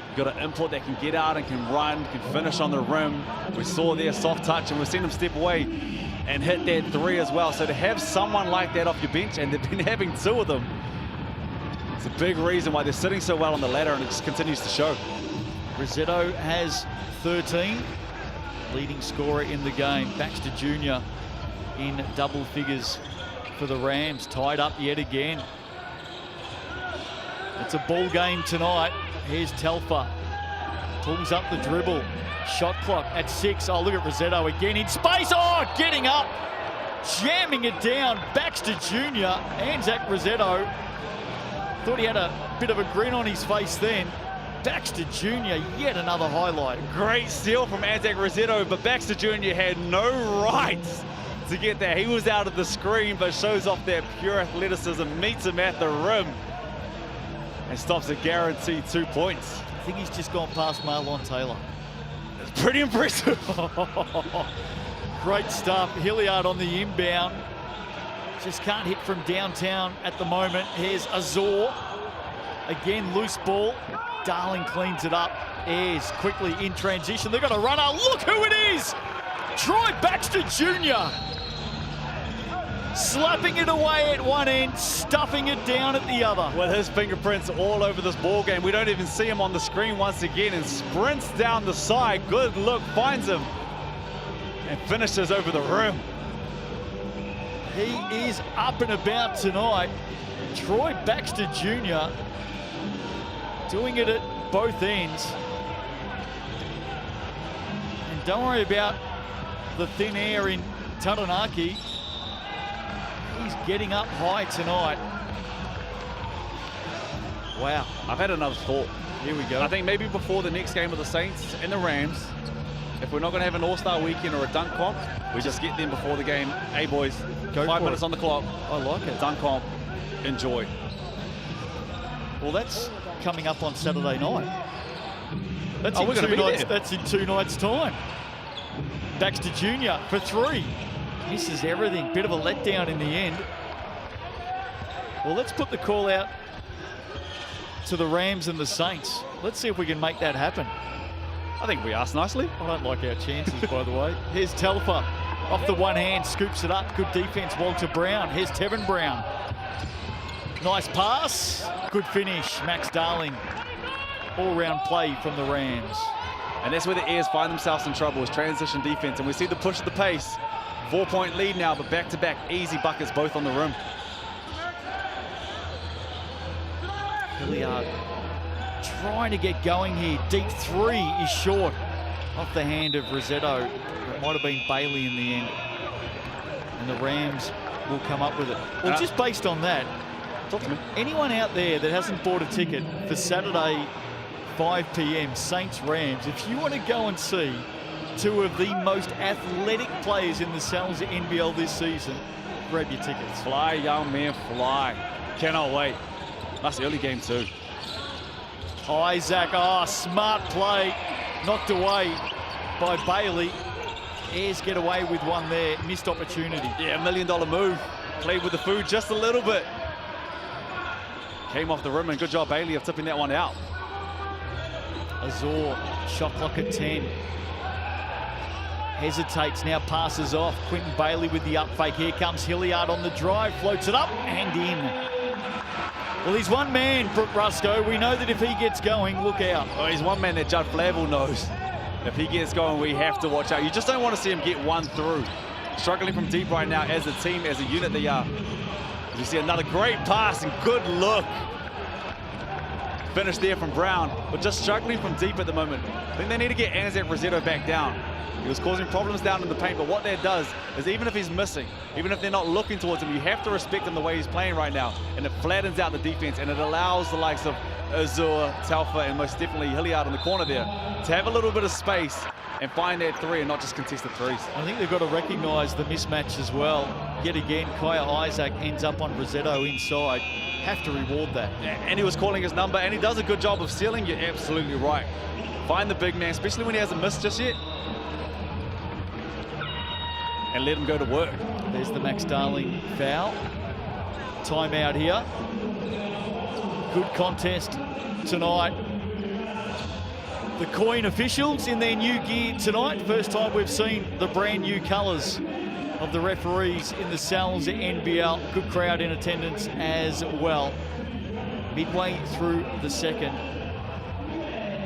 You've got an import that can get out and can run, can finish on the rim. We saw there soft touch, and we've seen him step away and hit that three as well. So to have someone like that off your bench, and they've been having two of them, it's a big reason why they're sitting so well on the ladder, and it just continues to show. Rosetto has 13, leading scorer in the game. Baxter Jr. in double figures for the Rams, tied up yet again. It's a ball game tonight. Here's Telfer, pulls up the dribble, shot clock at 6. Oh, look at Rosetto again in space. Oh, getting up, jamming it down. Baxter Jr. Anzac Rosetto. Thought he had a bit of a grin on his face then. Baxter Jr. yet another highlight. Great steal from Anzac Rosetto, but Baxter Jr. had no right to get that. He was out of the screen, but shows off that pure athleticism, meets him at the rim, and stops a guaranteed 2 points. I think he's just gone past Marlon Taylor. It's pretty impressive. Great stuff. Hilliard on the inbound. Just can't hit from downtown at the moment. Here's Azor. Again, loose ball. Darling cleans it up. Ayres quickly in transition. They've got a runner. Look who it is! Troy Baxter Jr. Slapping it away at one end, stuffing it down at the other. With his fingerprints all over this ball game. We don't even see him on the screen once again, and sprints down the side. Good look, finds him, and finishes over the rim. He is up and about tonight. Troy Baxter Jr. doing it at both ends. And don't worry about the thin air in Taranaki. He's getting up high tonight. Wow. I've had another thought. Here we go. I think maybe before the next game of the Saints and the Rams, if we're not going to have an all-star weekend or a dunk comp, we just get them before the game. Hey, boys, Go 5 for minutes it. on the clock. I like it. Dunk comp. Enjoy. Well, that's coming up on Saturday night. That's, Oh, we're gonna be there. That's in 2 nights' time. Baxter Jr. for 3. Misses everything. Bit of a letdown in the end. Well, let's put the call out to the Rams and the Saints. Let's see if we can make that happen. I think we asked nicely. I don't like our chances, by the way. Here's Telfer. Off the one hand, scoops it up. Good defense, Walter Brown. Here's Tevin Brown. Nice pass. Good finish, Max Darling. All-round play from the Rams. And that's where the Ayres find themselves in trouble, is transition defense. And we see the push of the pace. 4-point lead now, but back-to-back easy buckets, both on the rim. Hilliard trying to get going here. Deep 3 is short. Off the hand of Rosetto. It might have been Bailey in the end. And the Rams will come up with it. Well, just based on that, Talk to me. anyone out there that hasn't bought a ticket for Saturday 5 p.m. Saints-Rams, if you want to go and see 2 of the most athletic players in the Salsa NBL this season, grab your tickets. Fly, young man, fly. Cannot wait. That's the early game too. Isaac, smart play. Knocked away by Bailey. Ayres get away with one there. Missed opportunity. Yeah, $1 million move. Played with the food just a little bit. Came off the rim, and good job, Bailey, of tipping that one out. Azor, shot clock at 10. Hesitates, now passes off. Quentin Bailey with the up fake. Here comes Hilliard on the drive. Floats it up and in. Well, he's one man, Brooke Rusco. We know that if he gets going, look out. Oh, he's one man that Judd Flavel knows. If he gets going, we have to watch out. You just don't want to see him get one through. Struggling from deep right now as a team, as a unit they are. You see another great pass and good look. Finish there from Brown, but just struggling from deep at the moment. I think they need to get Anzac Rosetto back down. He was causing problems down in the paint, but what that does is even if he's missing, even if they're not looking towards him, you have to respect him the way he's playing right now. And it flattens out the defense, and it allows the likes of Azor, Telfer, and most definitely Hilliard in the corner there to have a little bit of space and find that three and not just contested threes. I think they've got to recognise the mismatch as well. Yet again, Kaya Isaac ends up on Rosetto inside. Have to reward that. And he was calling his number, and he does a good job of sealing. You're absolutely right. Find the big man, especially when he hasn't missed just yet, and let him go to work. There's the Max Darling foul. Timeout here. Good contest tonight. The Coin officials in their new gear tonight. First time we've seen the brand new colours of the referees in the Sal's NBL. Good crowd in attendance as well. Midway through the second.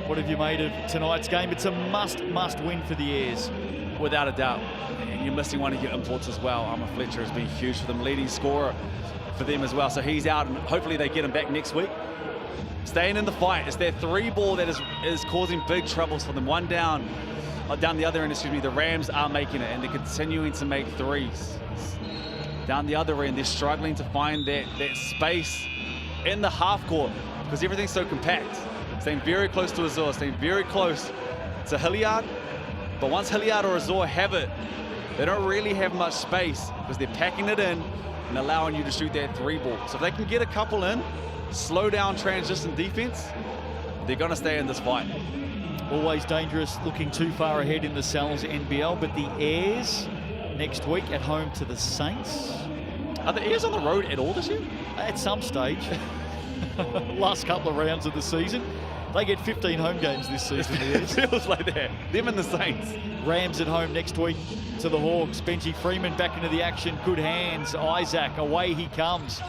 What have you made of tonight's game? It's a must win for the Airs. Without a doubt. And you're missing one of your imports as well. Armour Fletcher has been huge for them, leading scorer for them as well. So he's out, and hopefully they get him back next week. Staying in the fight. It's that three ball that is causing big troubles for them. One down the other end, excuse me. The Rams are making it, and they're continuing to make threes. Down the other end, they're struggling to find that space in the half court because everything's so compact. Staying very close to Azor, staying very close to Hilliard. But once Hilliard or Azor have it, they don't really have much space because they're packing it in and allowing you to shoot that three ball. So if they can get a couple in, slow down transition defense, they're going to stay in this fight. Always dangerous looking too far ahead in the Sal's NBL, but the Airs next week at home to the Saints. Are the Airs on the road at all this year? At some stage. Last couple of rounds of the season. They get 15 home games this season. It feels like that. Them and the Saints. Rams at home next week to the Hawks. Benji Freeman back into the action. Good hands. Isaac, away he comes.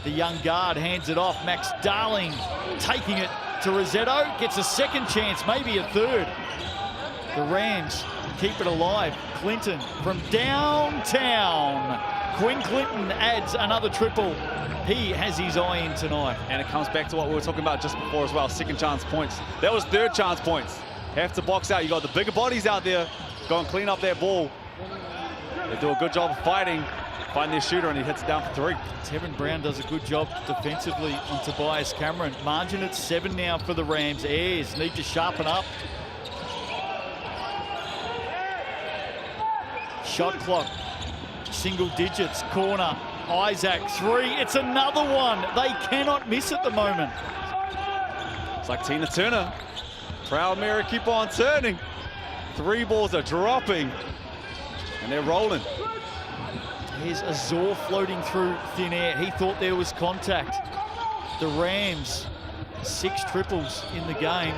The young guard hands it off. Max Darling taking it to Rosetto. Gets a second chance, maybe a third. The Rams keep it alive. Clinton from downtown. Quinn Clinton adds another triple. He has his eye in tonight. And it comes back to what we were talking about just before as well, second chance points. That was third chance points. Have to box out. You got the bigger bodies out there. Go and clean up that ball. They do a good job of fighting. Find their shooter and he hits it down for three. Tevin Brown does a good job defensively on Tobias Cameron. Margin at 7 now for the Rams. Airs need to sharpen up. Shot clock, single digits, corner. Isaac, three, it's another one. They cannot miss at the moment. It's like Tina Turner. Proud Mary keep on turning. Three balls are dropping and they're rolling. Here's Azor floating through thin air. He thought there was contact. The Rams, 6 triples in the game.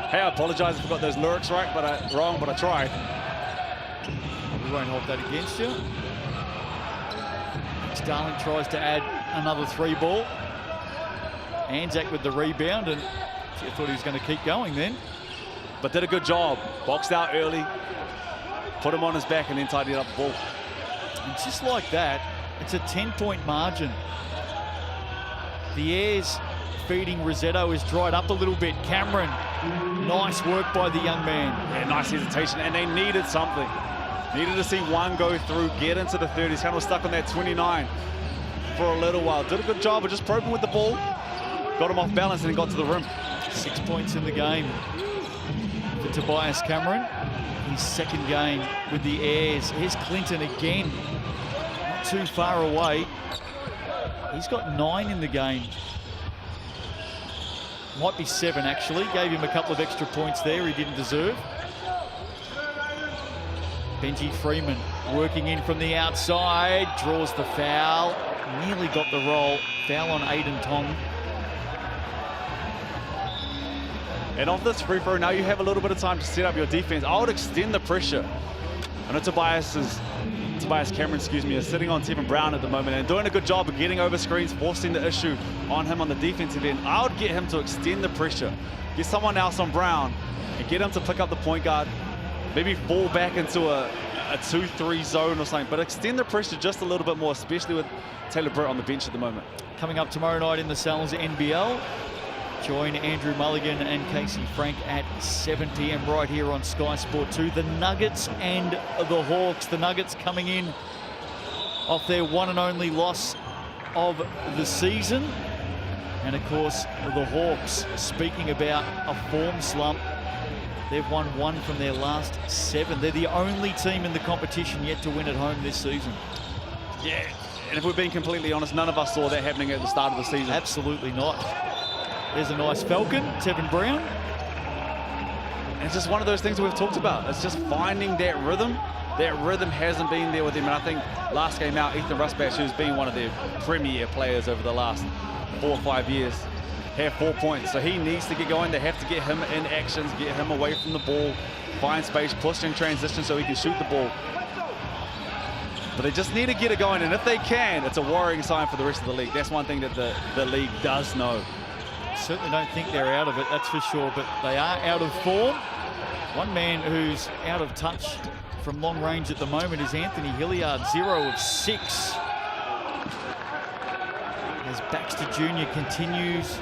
Hey, I apologize if I got those lyrics right, wrong, but I tried. We won't hold that against you. Darling tries to add another three ball. Anzac with the rebound, and I thought he was going to keep going then. But did a good job. Boxed out early, put him on his back, and then tidied up the ball. And just like that, it's a 10-point margin. The Airs feeding Rosetto has dried up a little bit. Cameron, nice work by the young man. Yeah, nice hesitation, and they needed something. Needed to see one go through, get into the 30s. Kind of stuck on that 29 for a little while. Did a good job of just probing with the ball. Got him off balance and he got to the rim. 6 points in the game for Tobias Cameron. His second game with the Airs. Here's Clinton again. Not too far away. He's got 9 in the game. Might be 7 actually. Gave him a couple of extra points there he didn't deserve. Benji Freeman working in from the outside, draws the foul, nearly got the roll. Foul on Aiden Tong. And off this free throw, now you have a little bit of time to set up your defense. I would extend the pressure. I know Tobias Cameron, is sitting on Tevin Brown at the moment and doing a good job of getting over screens, forcing the issue on him on the defensive end. I would get him to extend the pressure, get someone else on Brown, and get him to pick up the point guard. Maybe fall back into a 2-3 zone or something, but extend the pressure just a little bit more, especially with Taylor Britt on the bench at the moment. Coming up tomorrow night in the Sal's NBL, join Andrew Mulligan and Casey Frank at 7 p.m. right here on Sky Sport 2. The Nuggets and the Hawks. The Nuggets coming in off their one and only loss of the season. And of course, the Hawks, speaking about a form slump, They've won 1 from their last 7. They're the only team in the competition yet to win at home this season. Yeah, and if we're being completely honest, none of us saw that happening at the start of the season. Absolutely not. There's a nice Falcon, Tevin Brown. And it's just one of those things that we've talked about. It's just finding that rhythm. That rhythm hasn't been there with him. And I think last game out, Ethan Rusbatch, who's been one of their premier players over the last 4 or 5 years, had 4 points. So he needs to get going. They have to get him in actions, get him away from the ball, find space, push in transition so he can shoot the ball. But they just need to get it going. And if they can, it's a worrying sign for the rest of the league. That's one thing that the league does know. Certainly don't think they're out of it, that's for sure, but they are out of form. One man who's out of touch from long range at the moment is Anthony Hilliard, 0 of 6. As Baxter Jr. continues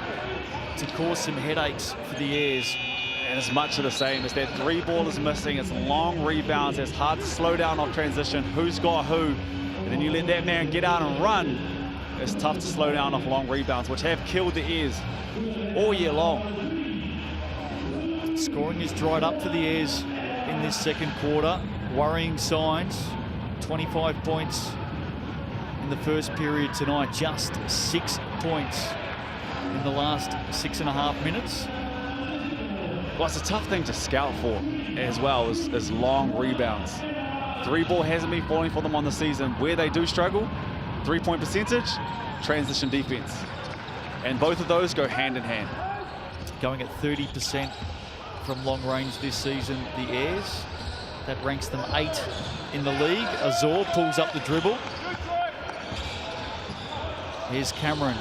to cause some headaches for the Airs. And it's much of the same. It's that 3 ball is missing. It's long rebounds. It's hard to slow down off transition. Who's got who? And then you let that man get out and run. It's tough to slow down off long rebounds, which have killed the Airs all year long. Scoring is dried up for the Airs in this second quarter. Worrying signs. 25 points in the first period tonight. Just 6 points in the last 6.5 minutes. Well, it's a tough thing to scout for as well as long rebounds. 3 ball hasn't been falling for them on the season. Where they do struggle, 3-point percentage, transition defense. And both of those go hand in hand. Going at 30% from long range this season, the Airs. That ranks them 8 in the league. Azor pulls up the dribble. Here's Cameron.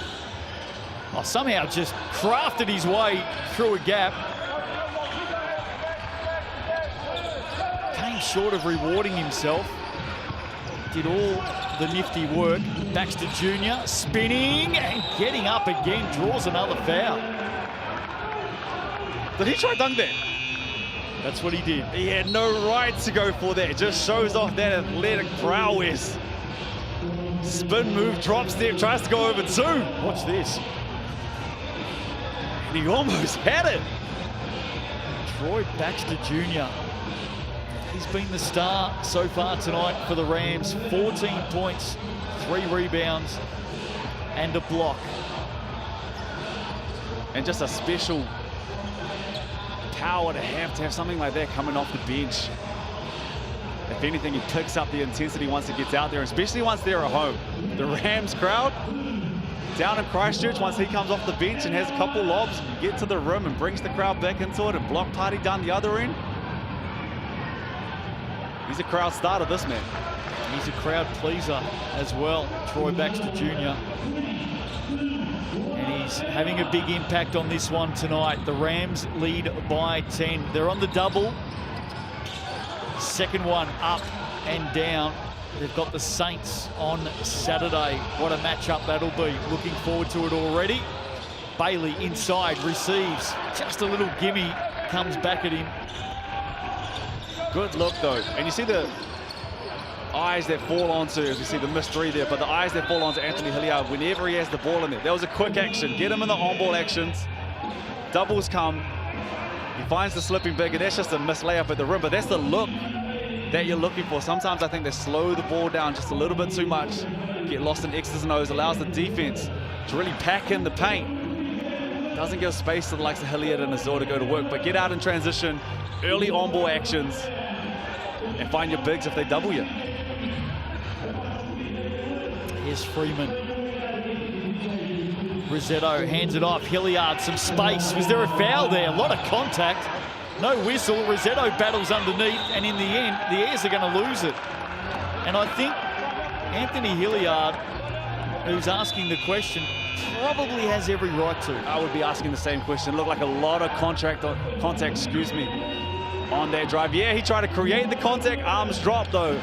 Oh, somehow just crafted his way through a gap. Came short of rewarding himself. Did all the nifty work. Baxter Jr. spinning and getting up again, draws another foul. Did he try dunk that? That's what he did. He had no right to go for that. It just shows off that athletic prowess. Spin move, drop step, tries to go over 2. Watch this. And he almost had it. Troy Baxter Jr. He's been the star so far tonight for the Rams. 14 points, 3 rebounds, and a block. And just a special power to have something like that coming off the bench. If anything, he picks up the intensity once he gets out there, especially once they're at home. The Rams crowd down in Christchurch, once he comes off the bench and has a couple lobs, get to the rim and brings the crowd back into it and block party down the other end. He's a crowd starter, this man. He's a crowd pleaser as well, Troy Baxter Jr. And he's having a big impact on this one tonight. The Rams lead by 10. They're on the double. Second one up and down. They've got the Saints on Saturday. What a matchup that'll be. Looking forward to it already. Bailey inside, receives. Just a little gimme, comes back at him. Good look though. And you see the eyes that fall onto, as you see the missed 3 there, but the eyes that fall onto Anthony Hilliard whenever he has the ball in there. That was a quick action. Get him in the on-ball actions. Doubles come. He finds the slipping big, and that's just a missed layup at the rim, but that's the look that you're looking for. Sometimes I think they slow the ball down just a little bit too much, get lost in X's and O's, allows the defense to really pack in the paint. Doesn't give space to the likes of Hilliard and Azor to go to work, but get out in transition, early on-ball actions, and find your bigs if they double you. Here's Freeman. Rosetto hands it off. Hilliard, some space. Was there a foul there? A lot of contact. No whistle. Rosetto battles underneath, and in the end, the Airs are going to lose it. And I think Anthony Hilliard, who's asking the question, probably has every right to. I would be asking the same question. Looked like a lot of contact, on that drive. Yeah, he tried to create the contact. Arms dropped, though.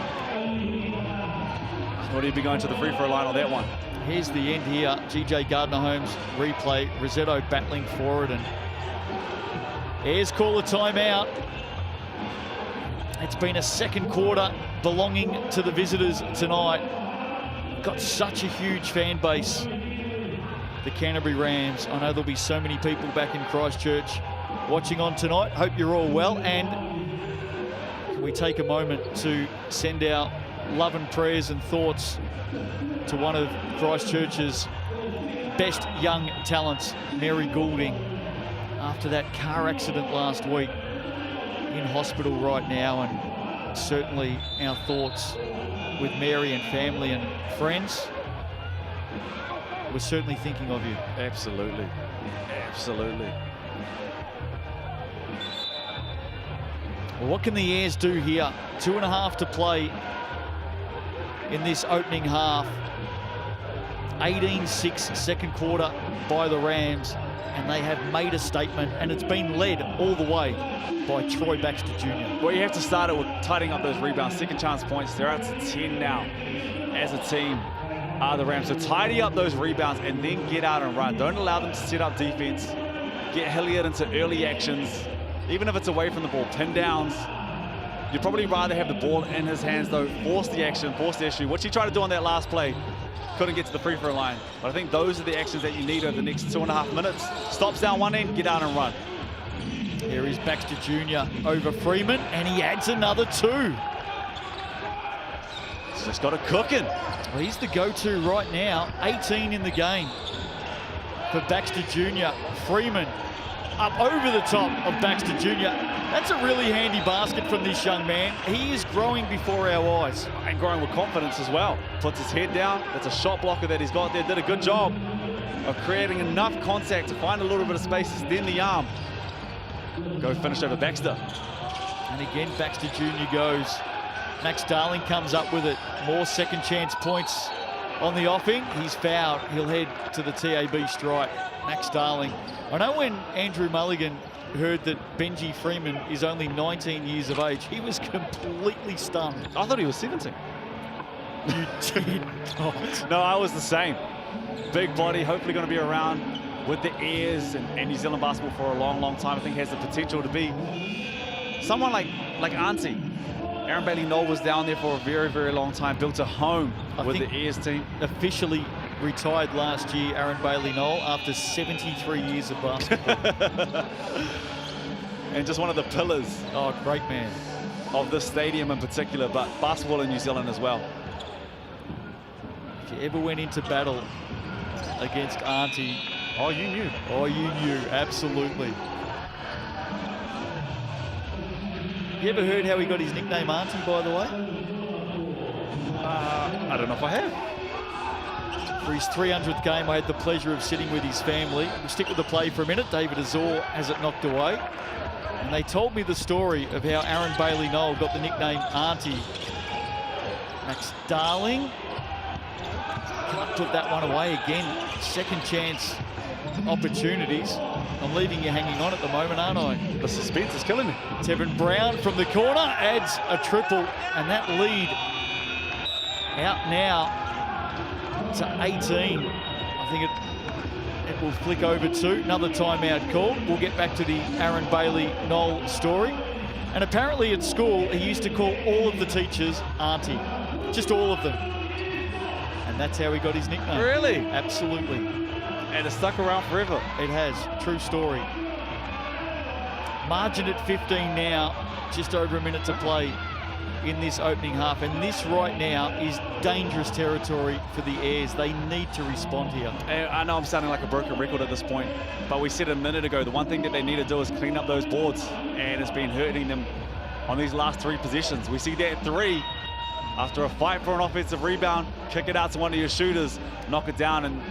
Thought he'd be going to the free throw line on that one. Here's the end here. GJ Gardner-Holmes replay. Rosetto battling for it, and Airs call a timeout. It's been a second quarter belonging to the visitors tonight. Got such a huge fan base, the Canterbury Rams. I know there'll be so many people back in Christchurch watching on tonight. Hope you're all well, and can we take a moment to send our love and prayers and thoughts to one of Christchurch's best young talents, Mary Goulding, after that car accident last week, in hospital right now, and certainly our thoughts with Mary and family and friends. We're certainly thinking of you. Absolutely. Absolutely. Well, what can the Airs do here? 2.5 to play in this opening half. 18-6 second quarter by the Rams, and they have made a statement, and it's been led all the way by Troy Baxter Jr. Well, you have to start it with tidying up those rebounds, second chance points. They're out to 10 now as a team, the Rams. So tidy up those rebounds and then get out and run. Don't allow them to set up defense. Get Hilliard into early actions, even if it's away from the ball, pin downs. You'd probably rather have the ball in his hands, though. Force the action, force the issue, which he tried to do on that last play. Couldn't get to the free throw line. But I think those are the actions that you need over the next 2.5 minutes. Stops down one end, get out and run. Here is Baxter Jr. over Freeman, and he adds another 2. He's just got it cooking. Well, he's the go-to right now. 18 in the game for Baxter Jr. Freeman up over the top of Baxter Jr. That's a really handy basket from this young man. He is growing before our eyes. And growing with confidence as well. Puts his head down. That's a shot blocker that he's got there. Did a good job of creating enough contact to find a little bit of space, then the arm. Go finish over Baxter. And again, Baxter Jr. goes. Max Darling comes up with it. More second chance points on the offing. He's fouled. He'll head to the TAB stripe. Max Darling. I know when Andrew Mulligan heard that Benji Freeman is only 19 years of age, he was completely stunned. I thought he was 17. You did not. No, I was the same. Big body, hopefully going to be around with the Airs and New Zealand basketball for a long, long time. I think he has the potential to be someone like Auntie. Aaron Bailey-Knoll was down there for a very, very long time, built a home with the Airs team. Officially retired last year, Aaron Bailey-Knoll, after 73 years of basketball. And just one of the pillars. Oh, great man. Of this stadium in particular, but basketball in New Zealand as well. If you ever went into battle against Auntie, oh, you knew. Oh, you knew, absolutely. You ever heard how he got his nickname Auntie, by the way? I don't know if I have. For his 300th game, I had the pleasure of sitting with his family. We'll stick with the play for a minute. David Azor has it knocked away. And they told me the story of how Aaron Bailey-Knoll got the nickname Auntie. Max Darling can't put that one away again. Second chance opportunities. I'm leaving you hanging on at the moment, aren't I? The suspense is killing me. Tevin Brown from the corner adds a triple, and that lead out now to 18. I think it will flick over to another timeout called. We'll get back to the Aaron Bailey-Knoll story. And apparently at school, he used to call all of the teachers Auntie. Just all of them. And that's how he got his nickname. Really? Absolutely. And it's stuck around forever. It has. True story. Margin at 15 now. Just over a minute to play in this opening half. And this right now is dangerous territory for the Airs. They need to respond here. And I know I'm sounding like a broken record at this point, but we said a minute ago, the one thing that they need to do is clean up those boards. And it's been hurting them on these last 3 positions. We see that 3 after a fight for an offensive rebound, kick it out to one of your shooters, knock it down, and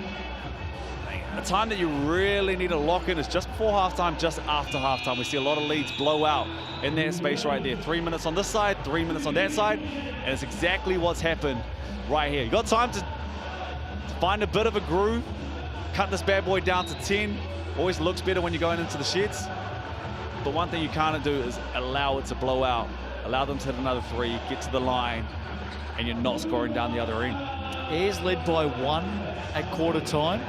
the time that you really need to lock in is just before halftime, just after halftime. We see a lot of leads blow out in that space right there. 3 minutes on this side, 3 minutes on that side, and it's exactly what's happened right here. You got time to find a bit of a groove, cut this bad boy down to 10. Always looks better when you're going into the sheds. But one thing you can't do is allow it to blow out. Allow them to hit another 3, get to the line, and you're not scoring down the other end. Airs led by 1 at quarter time.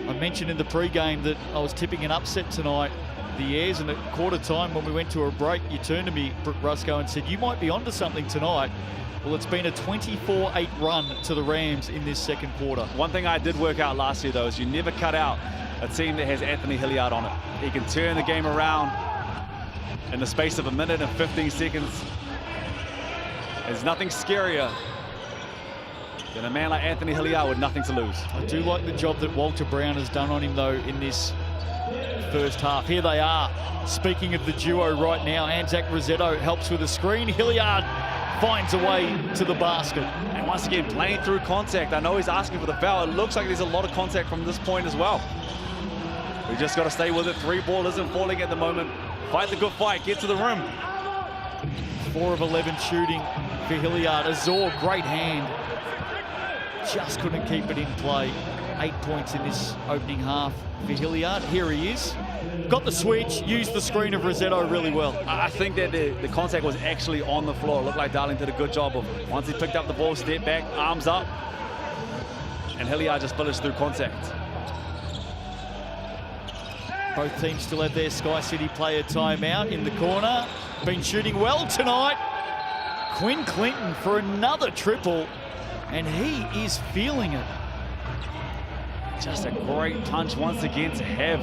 I mentioned in the pre-game that I was tipping an upset tonight, the Airs, and at quarter time when we went to a break, you turned to me, Brooke Rusco, and said, you might be onto something tonight. Well, it's been a 24-8 run to the Rams in this second quarter. One thing I did work out last year, though, is you never cut out a team that has Anthony Hilliard on it. He can turn the game around in the space of 1 minute and 15 seconds. There's nothing scarier than a man like Anthony Hilliard with nothing to lose. I do like the job that Walter Brown has done on him, though, in this first half. Here they are. Speaking of the duo right now, Anzac Rossetto helps with a screen. Hilliard finds a way to the basket. And once again, playing through contact. I know he's asking for the foul. It looks like there's a lot of contact from this point as well. We just got to stay with it. 3 ball isn't falling at the moment. Fight the good fight. Get to the rim. 4 of 11 shooting for Hilliard. Azor, great hand. Just couldn't keep it in play. 8 points in this opening half for Hilliard. Here he is. Got the switch, used the screen of Rossetto really well. I think that the contact was actually on the floor. It looked like Darling did a good job of, once he picked up the ball, step back, arms up, and Hilliard just finished through contact. Both teams still have their Sky City player timeout in the corner. Been shooting well tonight. Quinn Clinton for another triple, and he is feeling it. Just a great punch once again to have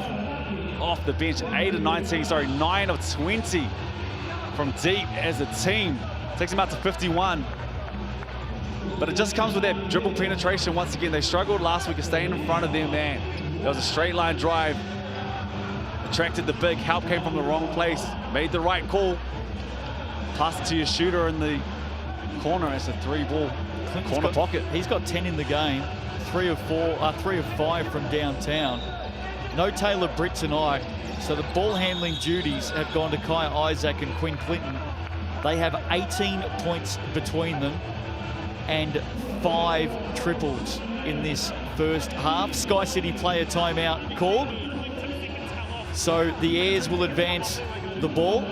off the bench. 9 of 20 from deep as a team. Takes him out to 51. But it just comes with that dribble penetration once again. They struggled last week of staying in front of their man. There was a straight line drive. Attracted the big. Help came from the wrong place. Made the right call. Passed it to your shooter in the corner as a 3-ball corner pocket. He's got 10 in the game. 3 of 5 from downtown. No Taylor Britt tonight, so the ball handling duties have gone to Kai Isaac and Quinn Clinton. They have 18 points between them and 5 triples in this first half. Sky City player timeout called. So the Airs will advance the ball.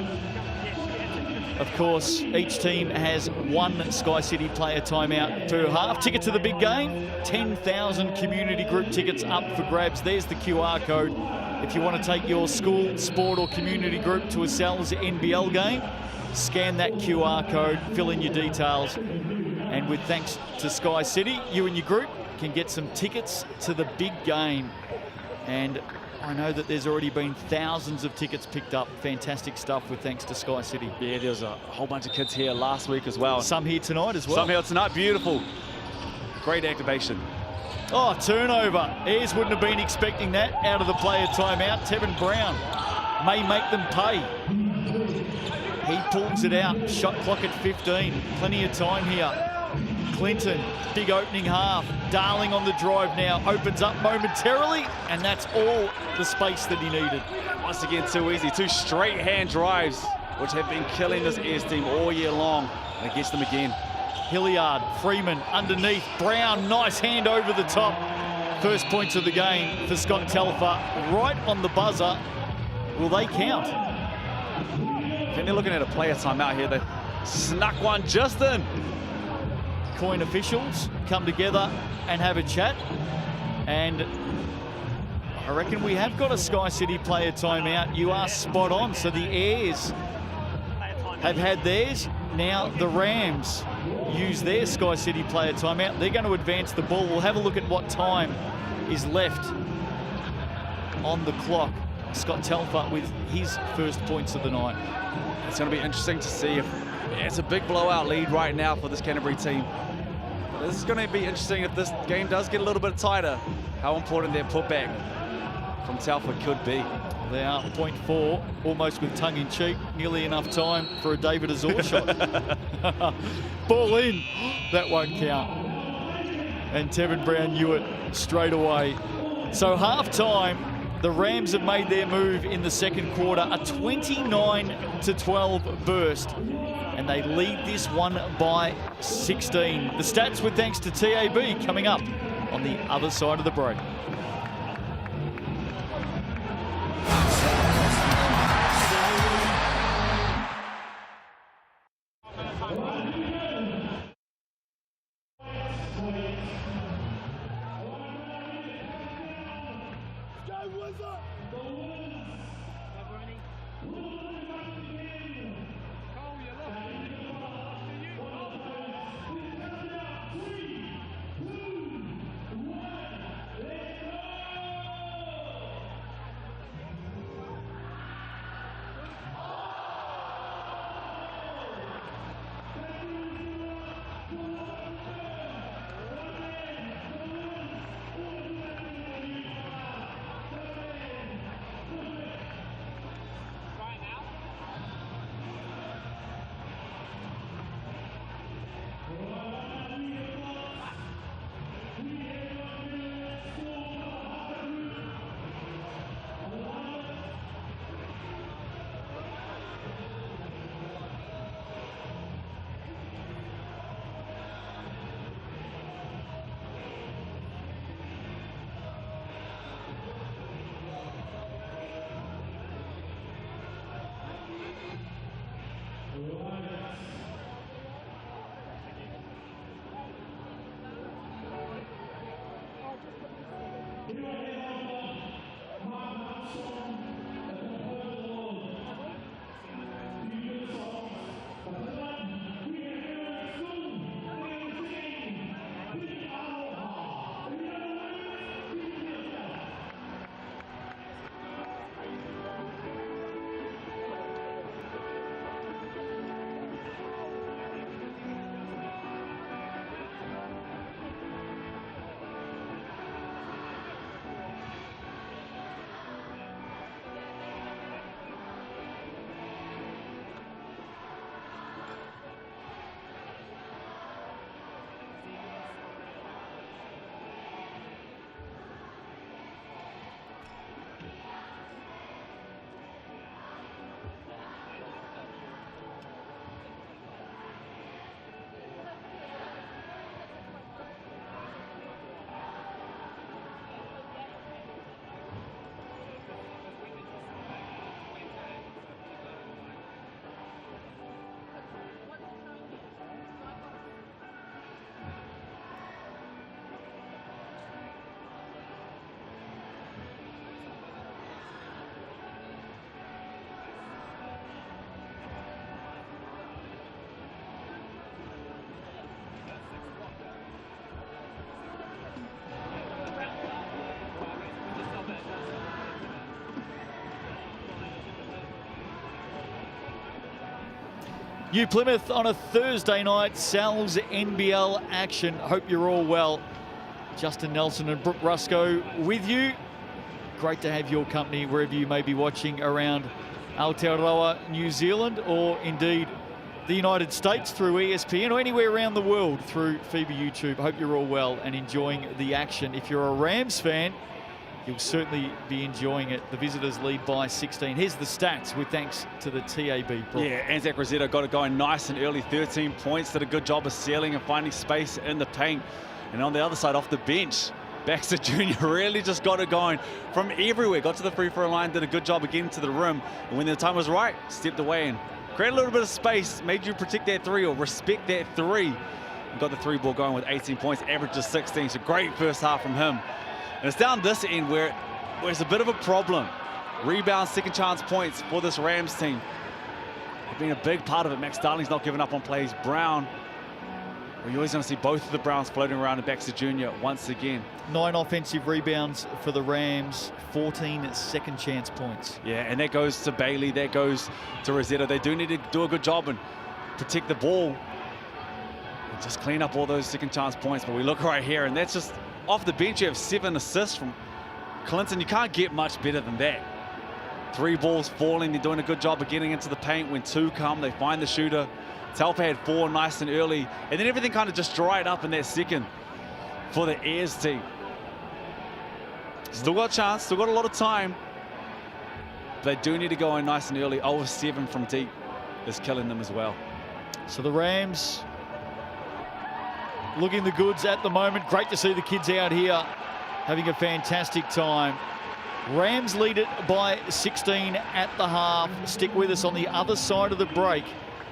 Of course, each team has 1 Sky City player timeout per half. Ticket to the big game, 10,000 community group tickets up for grabs. There's the QR code. If you want to take your school, sport or community group to a Sal's NBL game, scan that QR code, fill in your details. And with thanks to Sky City, you and your group can get some tickets to the big game. And I know that there's already been thousands of tickets picked up. Fantastic stuff with thanks to Sky City. Yeah, there was a whole bunch of kids here last week as well. Some here tonight as well. Some here tonight, beautiful. Great activation. Oh, turnover. Ayers wouldn't have been expecting that out of the player timeout. Tevin Brown may make them pay. He pulls it out. Shot clock at 15. Plenty of time here. Clinton, big opening half. Darling on the drive now, opens up momentarily, and that's all the space that he needed. Once again, too easy. 2 straight hand drives, which have been killing this Airs team all year long. And it gets them again. Hilliard, Freeman underneath. Brown, nice hand over the top. First points of the game for Scott Telfer. Right on the buzzer. Will they count? I think they're looking at a player timeout here. They snuck one just in. Coin officials come together and have a chat, and I reckon we have got a Sky City player timeout. You are spot on. So the Airs have had theirs. Now the Rams use their Sky City player timeout. They're going to advance the ball. We'll have a look at what time is left on the clock. Scott Telfer with his first points of the night. It's going to be interesting to see if it's a big blowout lead right now for this Canterbury team. But this is going to be interesting if this game does get a little bit tighter, how important their putback from Telfer could be. They are 0.4, almost with tongue-in-cheek, nearly enough time for a David Azor shot. Ball in, that won't count. And Tevin Brown knew it straight away. So half-time, the Rams have made their move in the second quarter, a 29-12 burst, and they lead this one by 16. The stats with thanks to TAB coming up on the other side of the break. New Plymouth on a Thursday night, Sal's NBL action. Hope you're all well. Justin Nelson and Brooke Rusco with you. Great to have your company wherever you may be watching around Aotearoa, New Zealand, or indeed the United States through ESPN, or anywhere around the world through FIBA YouTube. Hope you're all well and enjoying the action. If you're a Rams fan, you'll certainly be enjoying it. The visitors lead by 16. Here's the stats with thanks to the TAB. Yeah, Anzac Rosetta got it going nice and early, 13 points, did a good job of sealing and finding space in the paint. And on the other side, off the bench, Baxter Jr. really just got it going from everywhere. Got to the free throw line, did a good job of getting to the rim. And when the time was right, stepped away and created a little bit of space, made you protect that three or respect that three. And got the three ball going with 18 points, averages 16. So great first half from him. And it's down this end where it's a bit of a problem. Rebounds, second chance points for this Rams team. They've been a big part of it. Max Darling's not giving up on plays. Brown, you're always going to see both of the Browns floating around in Baxter Jr. once again. 9 offensive rebounds for the Rams, 14 second chance points. Yeah, and that goes to Bailey, that goes to Rosetta. They do need to do a good job and protect the ball. And just clean up all those second chance points. But we look right here, and that's just off the bench. You have 7 assists from Clinton. You can't get much better than that. 3 balls falling. They're doing a good job of getting into the paint. When 2 come, they find the shooter. Talpa had 4 nice and early. And then everything kind of just dried up in that second for the Ayers team. Still got a chance, still got a lot of time. They do need to go in nice and early. 0 of 7 from deep is killing them as well. So the Rams looking the goods at the moment. Great to see the kids out here having a fantastic time. Rams lead it by 16 at the half. Stick with us on the other side of the break.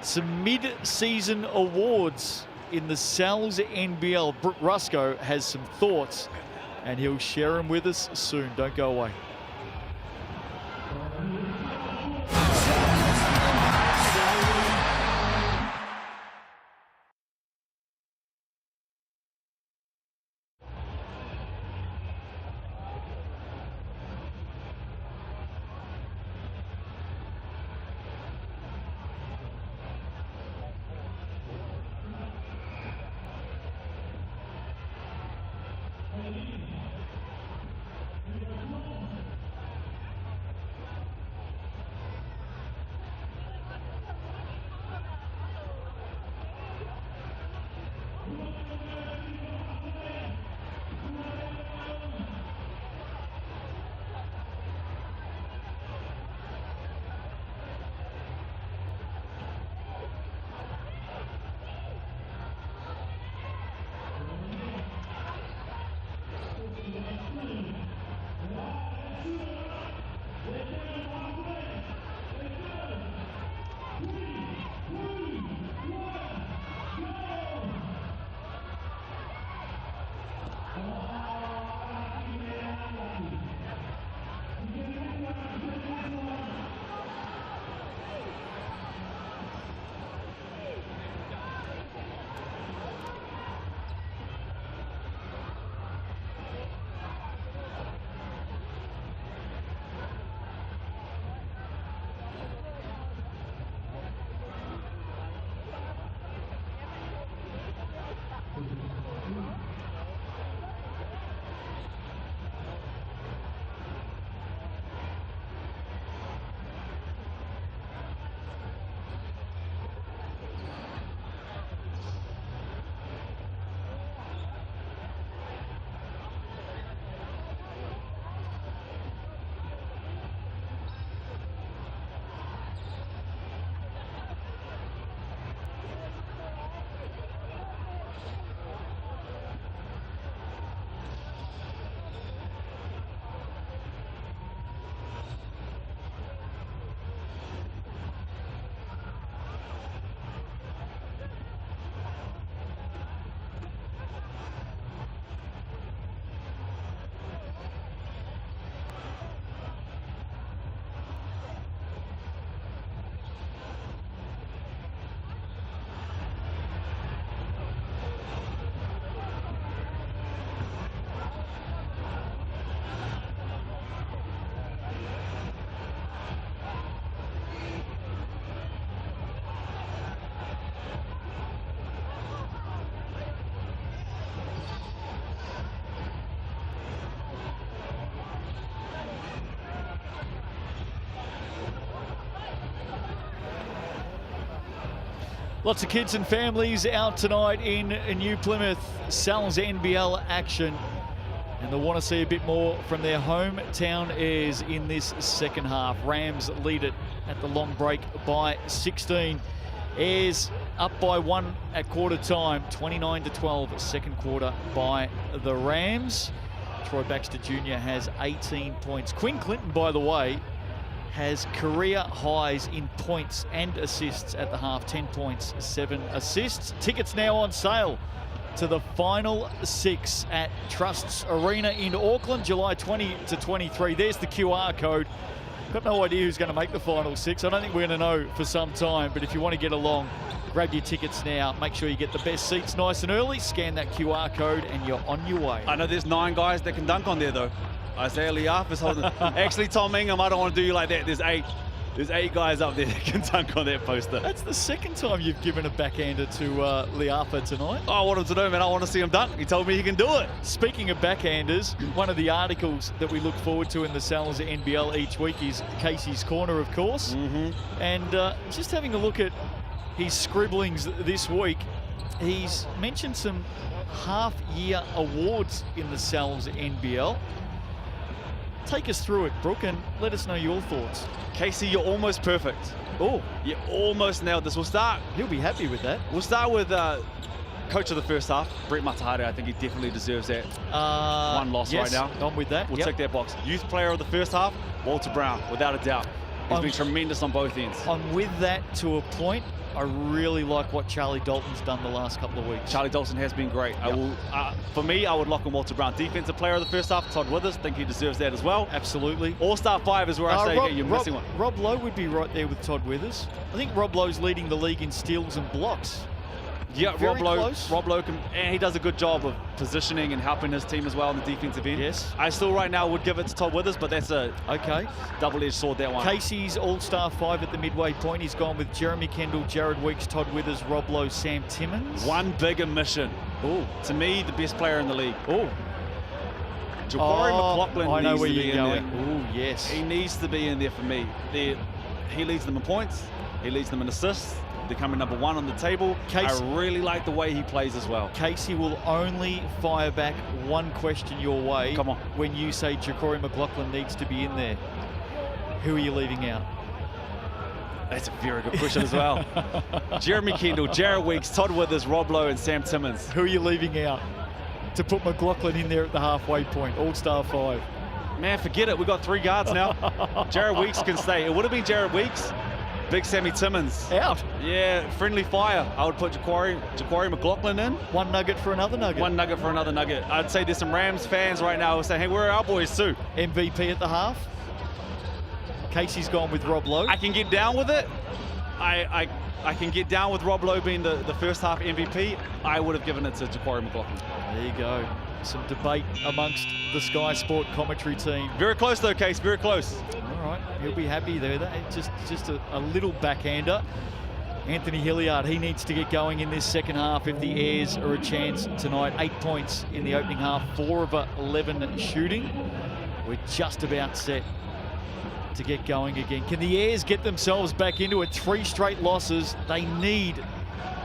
Some mid-season awards in the Sal's NBL. Brooke Rusco has some thoughts and he'll share them with us soon. Don't go away. Lots of kids and families out tonight in New Plymouth. Sal's NBL action. And they want to see a bit more from their hometown Airs in this second half. Rams lead it at the long break by 16. Airs up by 1 at quarter time, 29-12, second quarter by the Rams. Troy Baxter Jr. has 18 points. Quinn Clinton, by the way, has career highs in points and assists at the half. 10 points, 7 assists. Tickets now on sale to the final 6 at Trusts Arena in Auckland, July 20 to 23. There's the QR code. Got no idea who's going to make the final 6. I don't think we're going to know for some time, but if you want to get along, grab your tickets now. Make sure you get the best seats nice and early. Scan that QR code and you're on your way. I know there's 9 guys that can dunk on there, though. Isaiah Liaf is holding. Actually, Tom Ingham, I don't want to do you like that. There's 8. There's 8 guys up there that can dunk on that poster. That's the second time you've given a backhander to Liafa tonight. Oh, I want him to do, man. I want to see him dunk. He told me he can do it. Speaking of backhanders, one of the articles that we look forward to in the Sal's NBL each week is Casey's Corner, of course. And just having a look at his scribblings this week, he's mentioned some half-year awards in the Sal's NBL. Take us through it, Brooke, and let us know your thoughts. Casey, you're almost perfect. Oh, You almost nailed this. We'll start. he'll be happy with that. We'll start with coach of the first half, Brett Matahari. I think he definitely deserves that. One loss yes, right now. I'm with that. We'll Yep. tick that box. Youth player of the first half, Walter Brown, without a doubt. He's been tremendous on both ends. I'm with that to a point. I really like what Charlie Dalton's done the last couple of weeks. Charlie Dalton has been great. I will, for me, I would lock in Walter Brown. Defensive player of the first half, Todd Withers. Think he deserves that as well. Absolutely. All-star 5 is where I say you're missing one. Rob Lowe would be right there with Todd Withers. I think Rob Lowe's leading the league in steals and blocks. Yeah, Very close. Rob Lowe can, and he does a good job of positioning and helping his team as well on the defensive end. Yes. I still right now would give it to Todd Withers, but that's a Okay. double-edged sword, that one. Casey's all-star 5 at the midway point. He's gone with Jeremy Kendall, Jared Weeks, Todd Withers, Rob Lowe, Sam Timmins. One big omission. Oh. To me, the best player in the league. Oh. Jabari McLaughlin I know needs where to be you're in going. there. Oh, yes. He needs to be in there for me. He leads them in points. He leads them in assists. They're coming number 1 on the table. Casey, I really like the way he plays as well. Casey will only fire back one question your way. Come on. When you say Jabari McLaughlin needs to be in there. Who are you leaving out? That's a very good question as well. Jeremy Kendall, Jared Weeks, Todd Withers, Rob Lowe, and Sam Timmins. Who are you leaving out to put McLaughlin in there at the halfway point? All-star 5. Man, forget it. We've got 3 guards now. Jared Weeks can stay. It would have been Jared Weeks. Big Sammy Timmins. Out. Yeah, friendly fire. I would put Jabari McLaughlin in. One nugget for another nugget. One nugget for another nugget. I'd say there's some Rams fans right now who are saying, hey, where are our boys too? MVP at the half. Casey's gone with Rob Lowe. I can get down with it. I can get down with Rob Lowe being the first half MVP. I would have given it to Jabari McLaughlin. There you go. Some debate amongst the Sky Sport commentary team. Very close though, Case. Very close. All right, he'll be happy there. Just a little backhander. Anthony Hilliard, he needs to get going in this second half if the Airs are a chance tonight. 8 points in the opening half, 4 of 11 shooting. We're just about set to get going again. Can the Airs get themselves back into it? 3 straight losses. They need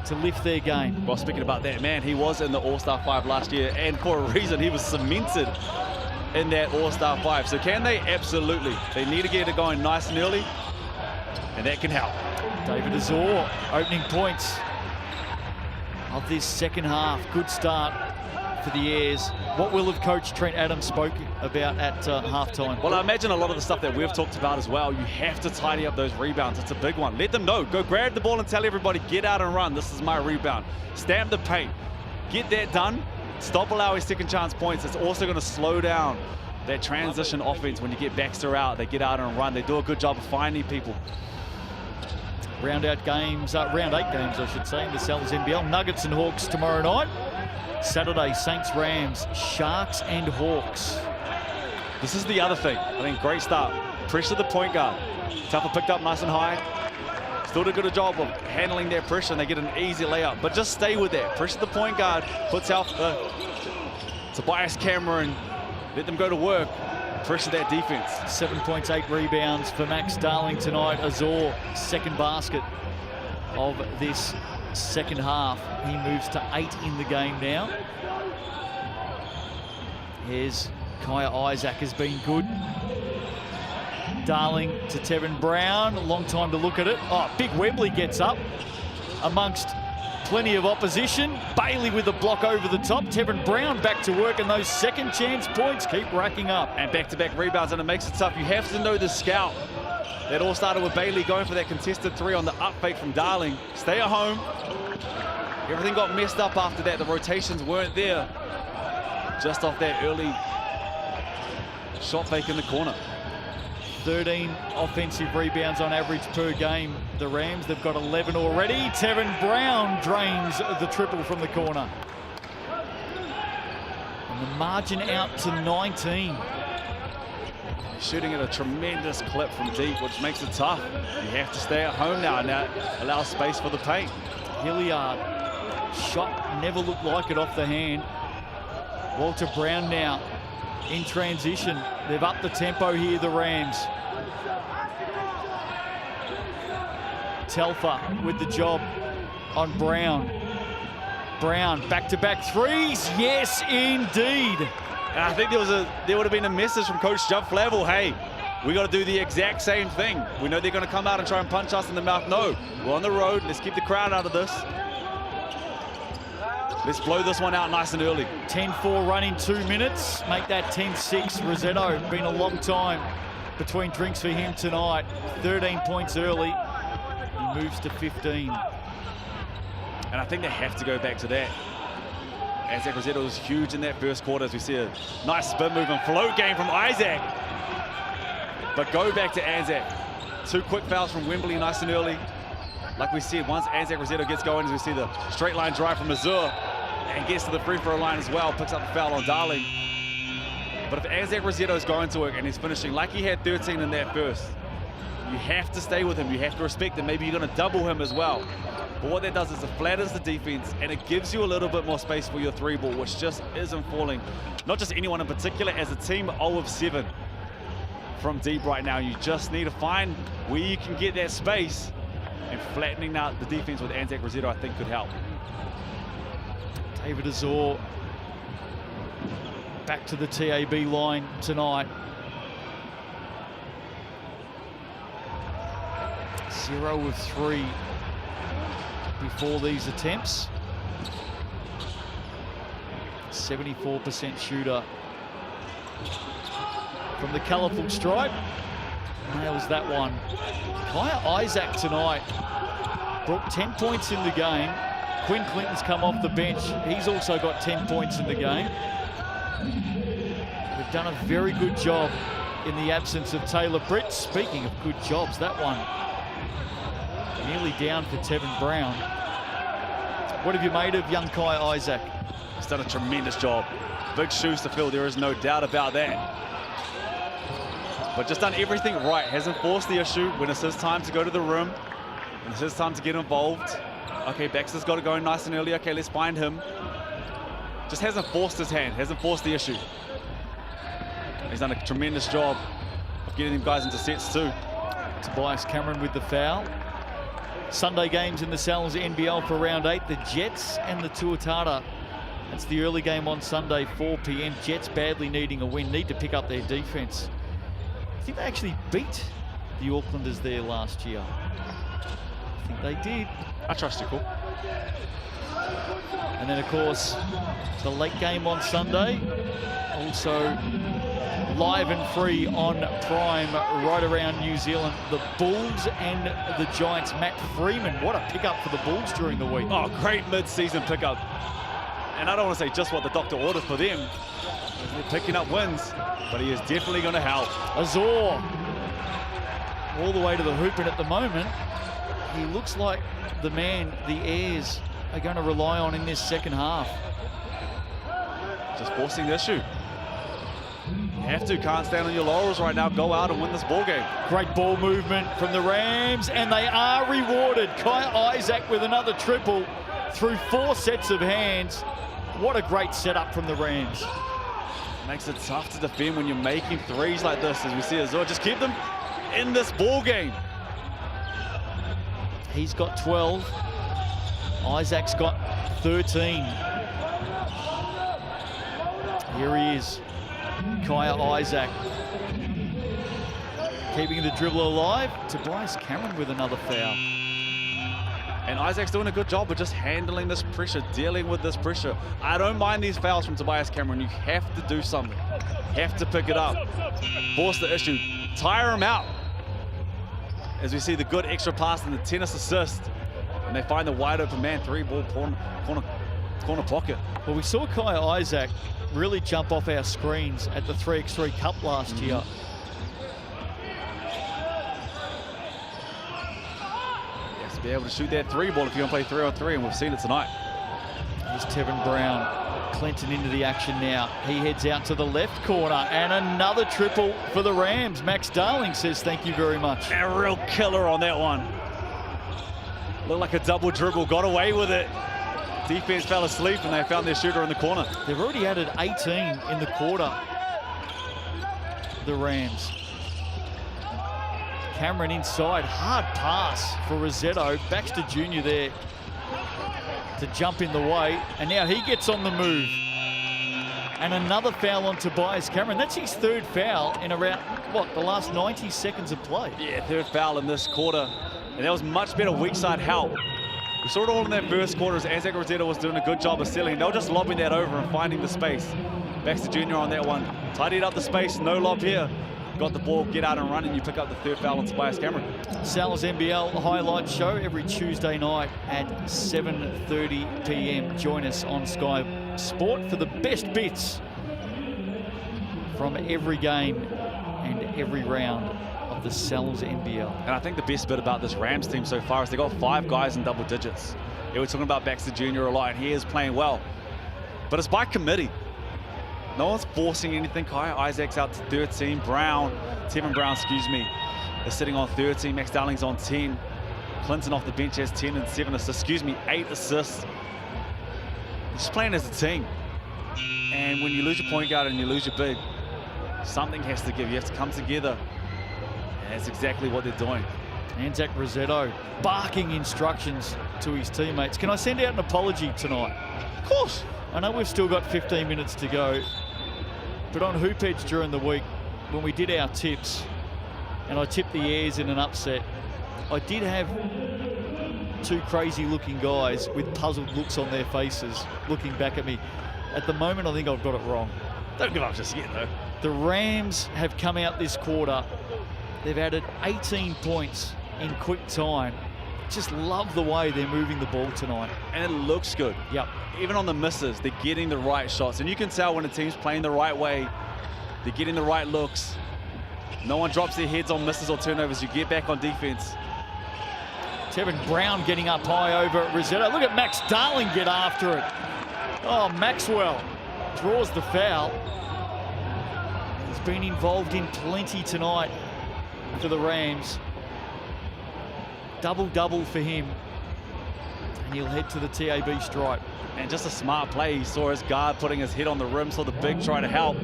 to lift their game. Well, speaking about that, man, he was in the All-Star 5 last year, and for a reason, he was cemented in that All-Star 5. So can they? Absolutely. They need to get it going nice and early, and that can help. David Azor, opening points of this second half. Good start for the Airs. What will have Coach Trent Adams spoke about at halftime? Well, I imagine a lot of the stuff that we've talked about as well. You have to tidy up those rebounds. It's a big one. Let them know. Go grab the ball and tell everybody, get out and run. This is my rebound. Stamp the paint. Get that done. Stop allowing second chance points. It's also going to slow down that transition offense when you get Baxter out. They get out and run. They do a good job of finding people. Round 8 games, I should say, in the Sal's NBL. Nuggets and Hawks tomorrow night. Saturday, Saints, Rams, Sharks and Hawks. This is the other thing. I think great start. Pressure the point guard. Tupper picked up nice and high. Still did a good job of handling that pressure, and they get an easy layup. But just stay with that. Pressure the point guard. Puts out Tobias Cameron. Let them go to work. Pressure that defense. 7 points, 8 rebounds for Max Darling tonight. Azor, second basket of this second half. He moves to 8 in the game now. Here's Kaya Isaac has been good. Darling to Tevin Brown, a long time to look at it. Oh, Big Webley gets up amongst plenty of opposition. Bailey with the block over the top. Tevin Brown back to work, and those second chance points keep racking up. And back-to-back rebounds, and it makes it tough. You have to know the scout. That all started with Bailey going for that contested 3 on the up fake from Darling. Stay at home. Everything got messed up after that. The rotations weren't there. Just off that early shot fake in the corner. 13 offensive rebounds on average per game. The Rams, they've got 11 already. Tevin Brown drains the triple from the corner. And the margin out to 19. Shooting at a tremendous clip from deep, which makes it tough. You have to stay at home now, and that allows space for the paint. Hilliard, shot never looked like it off the hand. Walter Brown now in transition. They've upped the tempo here, the Rams. Telfer with the job on Brown. Brown, back-to-back threes. Yes, indeed. And I think there would have been a message from Coach Judd Flavel. Hey, we got to do the exact same thing. We know they're going to come out and try and punch us in the mouth. No, we're on the road. Let's keep the crowd out of this. Let's blow this one out nice and early. 10-4 run in 2 minutes. Make that 10-6. Rosetto, been a long time between drinks for him tonight. 13 points early. He moves to 15. And I think they have to go back to that. Anzac Rosetto was huge in that first quarter, as we see a nice spin move and float game from Isaac. But go back to Anzac. 2 quick fouls from Wembley nice and early. Like we said, once Anzac Rosetto gets going, as we see the straight line drive from Azure and gets to the free throw line as well, picks up the foul on Darling. But if Anzac Rosetto is going to it and he's finishing like he had 13 in that first, you have to stay with him. You have to respect him. Maybe you're going to double him as well. But what that does is it flattens the defense, and it gives you a little bit more space for your 3 ball, which just isn't falling. Not just anyone in particular, as a team 0 of 7 from deep right now. You just need to find where you can get that space, and flattening out the defense with Anzac Rosetto, I think, could help. David Azor back to the TAB line tonight. 0 of 3 before these attempts. 74% shooter from the colourful stripe. Nails that one. Kaya Isaac tonight brought 10 points in the game. Quinn Clinton's come off the bench. He's also got 10 points in the game. They've done a very good job in the absence of Taylor Britt. Speaking of good jobs, that one nearly down for Tevin Brown. What have you made of young Kaya Isaac? He's done a tremendous job. Big shoes to fill, there is no doubt about that. But just done everything right. Hasn't forced the issue when it's his time to go to the rim. When it's his time to get involved. Okay, Baxter's got it going nice and early. Okay, let's find him. Just hasn't forced his hand, hasn't forced the issue. He's done a tremendous job of getting them guys into sets too. Tobias Cameron with the foul. Sunday games in the Sal's NBL for round 8. The Jets and the Tuatara. That's the early game on Sunday, 4 p.m. Jets badly needing a win, need to pick up their defense. I think they actually beat the Aucklanders there last year. I think they did. I trust you, Cool. And then, of course, the late game on Sunday. Also live and free on Prime right around New Zealand. The Bulls and the Giants. Matt Freeman, what a pickup for the Bulls during the week. Oh, great mid-season pickup. And I don't want to say just what the doctor ordered for them. They're picking up wins, but he is definitely going to help. Azor all the way to the hoop, and at the moment, he looks like the man the Airs are going to rely on in this second half. Just forcing the issue. You have to, can't stand on your laurels right now. Go out and win this ball game. Great ball movement from the Rams, and they are rewarded. Kaya Isaac with another triple through 4 sets of hands. What a great setup from the Rams. Makes it tough to defend when you're making threes like this, as we see Azor. Just keep them in this ball game. He's got 12. Isaac's got 13. Here he is, Kaya Isaac. Keeping the dribble alive. Tobias Cameron with another foul. And Isaac's doing a good job of just handling this pressure, dealing with this pressure. I don't mind these fouls from Tobias Cameron. You have to do something. Have to pick it up. Force the issue. Tire him out. As we see the good extra pass and the tennis assist. And they find the wide open man, 3-ball corner pocket. Well, we saw Kaya Isaac really jump off our screens at the 3x3 Cup last year. Be able to shoot that 3-ball if you're going to play 3-on-3, and we've seen it tonight. Here's Tevin Brown. Clinton into the action now. He heads out to the left corner, and another triple for the Rams. Max Darling says thank you very much. And a real killer on that one. Looked like a double dribble, got away with it. Defense fell asleep, and they found their shooter in the corner. They've already added 18 in the quarter, the Rams. Cameron inside, hard pass for Rosetto. Baxter Jr. there to jump in the way, and now he gets on the move. And another foul on Tobias Cameron. That's his third foul in around, what, the last 90 seconds of play. Yeah, third foul in this quarter. And that was much better weak side help. We saw it all in that first quarter as Isaac Rosetto was doing a good job of sealing. They were just lobbing that over and finding the space. Baxter Jr. on that one. Tidied up the space, no lob here. Got the ball, get out and run, and you pick up the third foul on Tobias Cameron. Sal's NBL highlight show every Tuesday night at 7:30 p.m. Join us on Sky Sport for the best bits from every game and every round of the Sal's NBL. And I think the best bit about this Rams team so far is they got 5 guys in double digits. Yeah, we're talking about Baxter Jr. a lot, and he is playing well. But it's by committee. No one's forcing anything. Kaya Isaac's out to 13. Tevin Brown, excuse me, is sitting on 13. Max Darling's on 10. Clinton off the bench has 10 and 7 assists. 8 assists. Just playing as a team. And when you lose your point guard and you lose your big, something has to give. You have to come together. And that's exactly what they're doing. Anzac Rosetto barking instructions to his teammates. Can I send out an apology tonight? Of course. I know we've still got 15 minutes to go, but on Hoop Edge during the week, when we did our tips, and I tipped the Airs in an upset, I did have 2 crazy-looking guys with puzzled looks on their faces looking back at me. At the moment, I think I've got it wrong. Don't give up just yet, though. The Rams have come out this quarter. They've added 18 points in quick time. Just love the way they're moving the ball tonight. And it looks good. Yep. Even on the misses, they're getting the right shots. And you can tell when a team's playing the right way, they're getting the right looks. No one drops their heads on misses or turnovers. You get back on defense. Tevin Brown getting up high over Rosetto. Look at Max Darling get after it. Oh, Maxwell draws the foul. He's been involved in plenty tonight for the Rams. Double-double for him. And he'll head to the TAB stripe. And just a smart play. He saw his guard putting his head on the rim, saw the big try to help.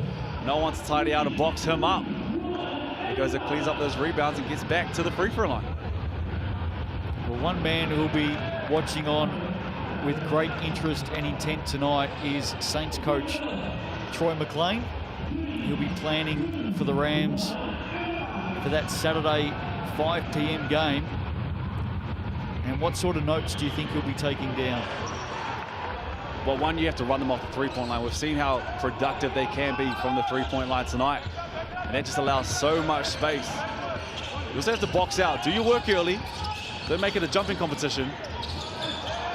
No one's tidy out and box him up. He goes and cleans up those rebounds and gets back to the free throw line. Well, one man who'll be watching on with great interest and intent tonight is Saints coach Troy McLean. He'll be planning for the Rams for that Saturday 5 p.m. game. And what sort of notes do you think he'll be taking down? Well, one, you have to run them off the three-point line. We've seen how productive they can be from the three-point line tonight. And that just allows so much space. You also have to box out. Do your work early. Don't make it a jumping competition.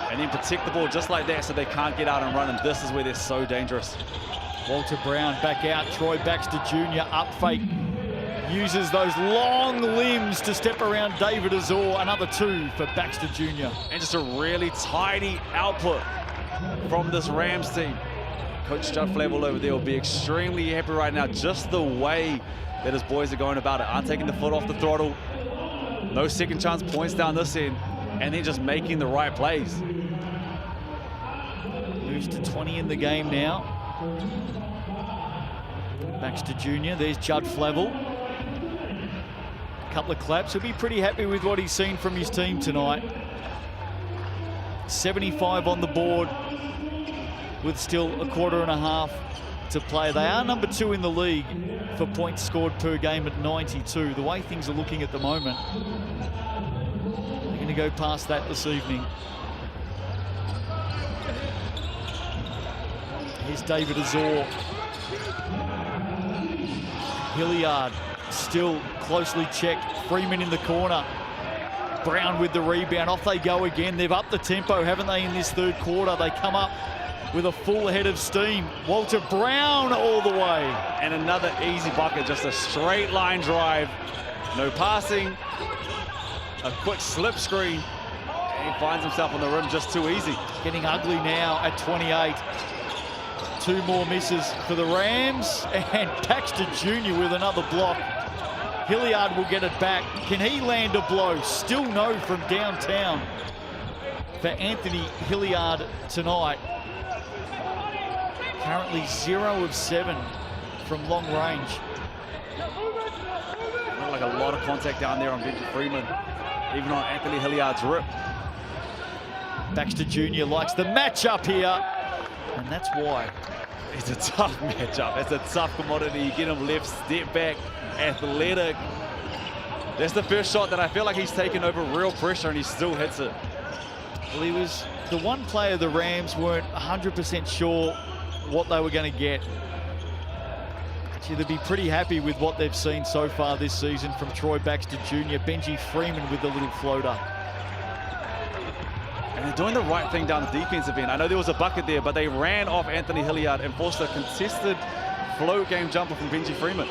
And then protect the ball just like that so they can't get out and run. And this is where they're so dangerous. Walter Brown back out. Troy Baxter Jr. up fake. Uses those long limbs to step around David Azor. Another 2 for Baxter Jr. And just a really tidy output from this Rams team. Coach Judd Flavel over there will be extremely happy right now. Just the way that his boys are going about it. Aren't taking the foot off the throttle. No second chance points down this end. And then just making the right plays. Moves to 20 in the game now. Baxter Jr. There's Judd Flavel. couple of claps. He'll be pretty happy with what he's seen from his team tonight. 75 on the board with still a quarter and a half to play. They are number 2 in the league for points scored per game at 92. The way things are looking at the moment, they're going to go past that this evening. Here's David Azor. Hilliard still closely checked. Freeman in the corner. Brown with the rebound. Off they go again. They've upped the tempo, haven't they, in this third quarter? They come up with a full head of steam. Walter Brown all the way. And another easy bucket, just a straight line drive. No passing. A quick slip screen. And he finds himself on the rim just too easy. Getting ugly now at 28. 2 more misses for the Rams. And Baxter Jr. with another block. Hilliard will get it back. Can he land a blow? Still no from downtown for Anthony Hilliard tonight. Currently 0 of 7 from long range. Not like a lot of contact down there on Benji Freeman, even on Anthony Hilliard's rip. Baxter Jr. likes the matchup here, and that's why. It's a tough matchup. It's a tough commodity. You get him left, step back, athletic. That's the first shot that I feel like he's taken over real pressure, and he still hits it. Well, he was the one player the Rams weren't 100% sure what they were going to get. Actually, they'd be pretty happy with what they've seen so far this season from Troy Baxter Jr. Benji Freeman with the little floater. And they're doing the right thing down the defensive end. I know there was a bucket there, but they ran off Anthony Hilliard and forced a contested float game jumper from Benji Freeman.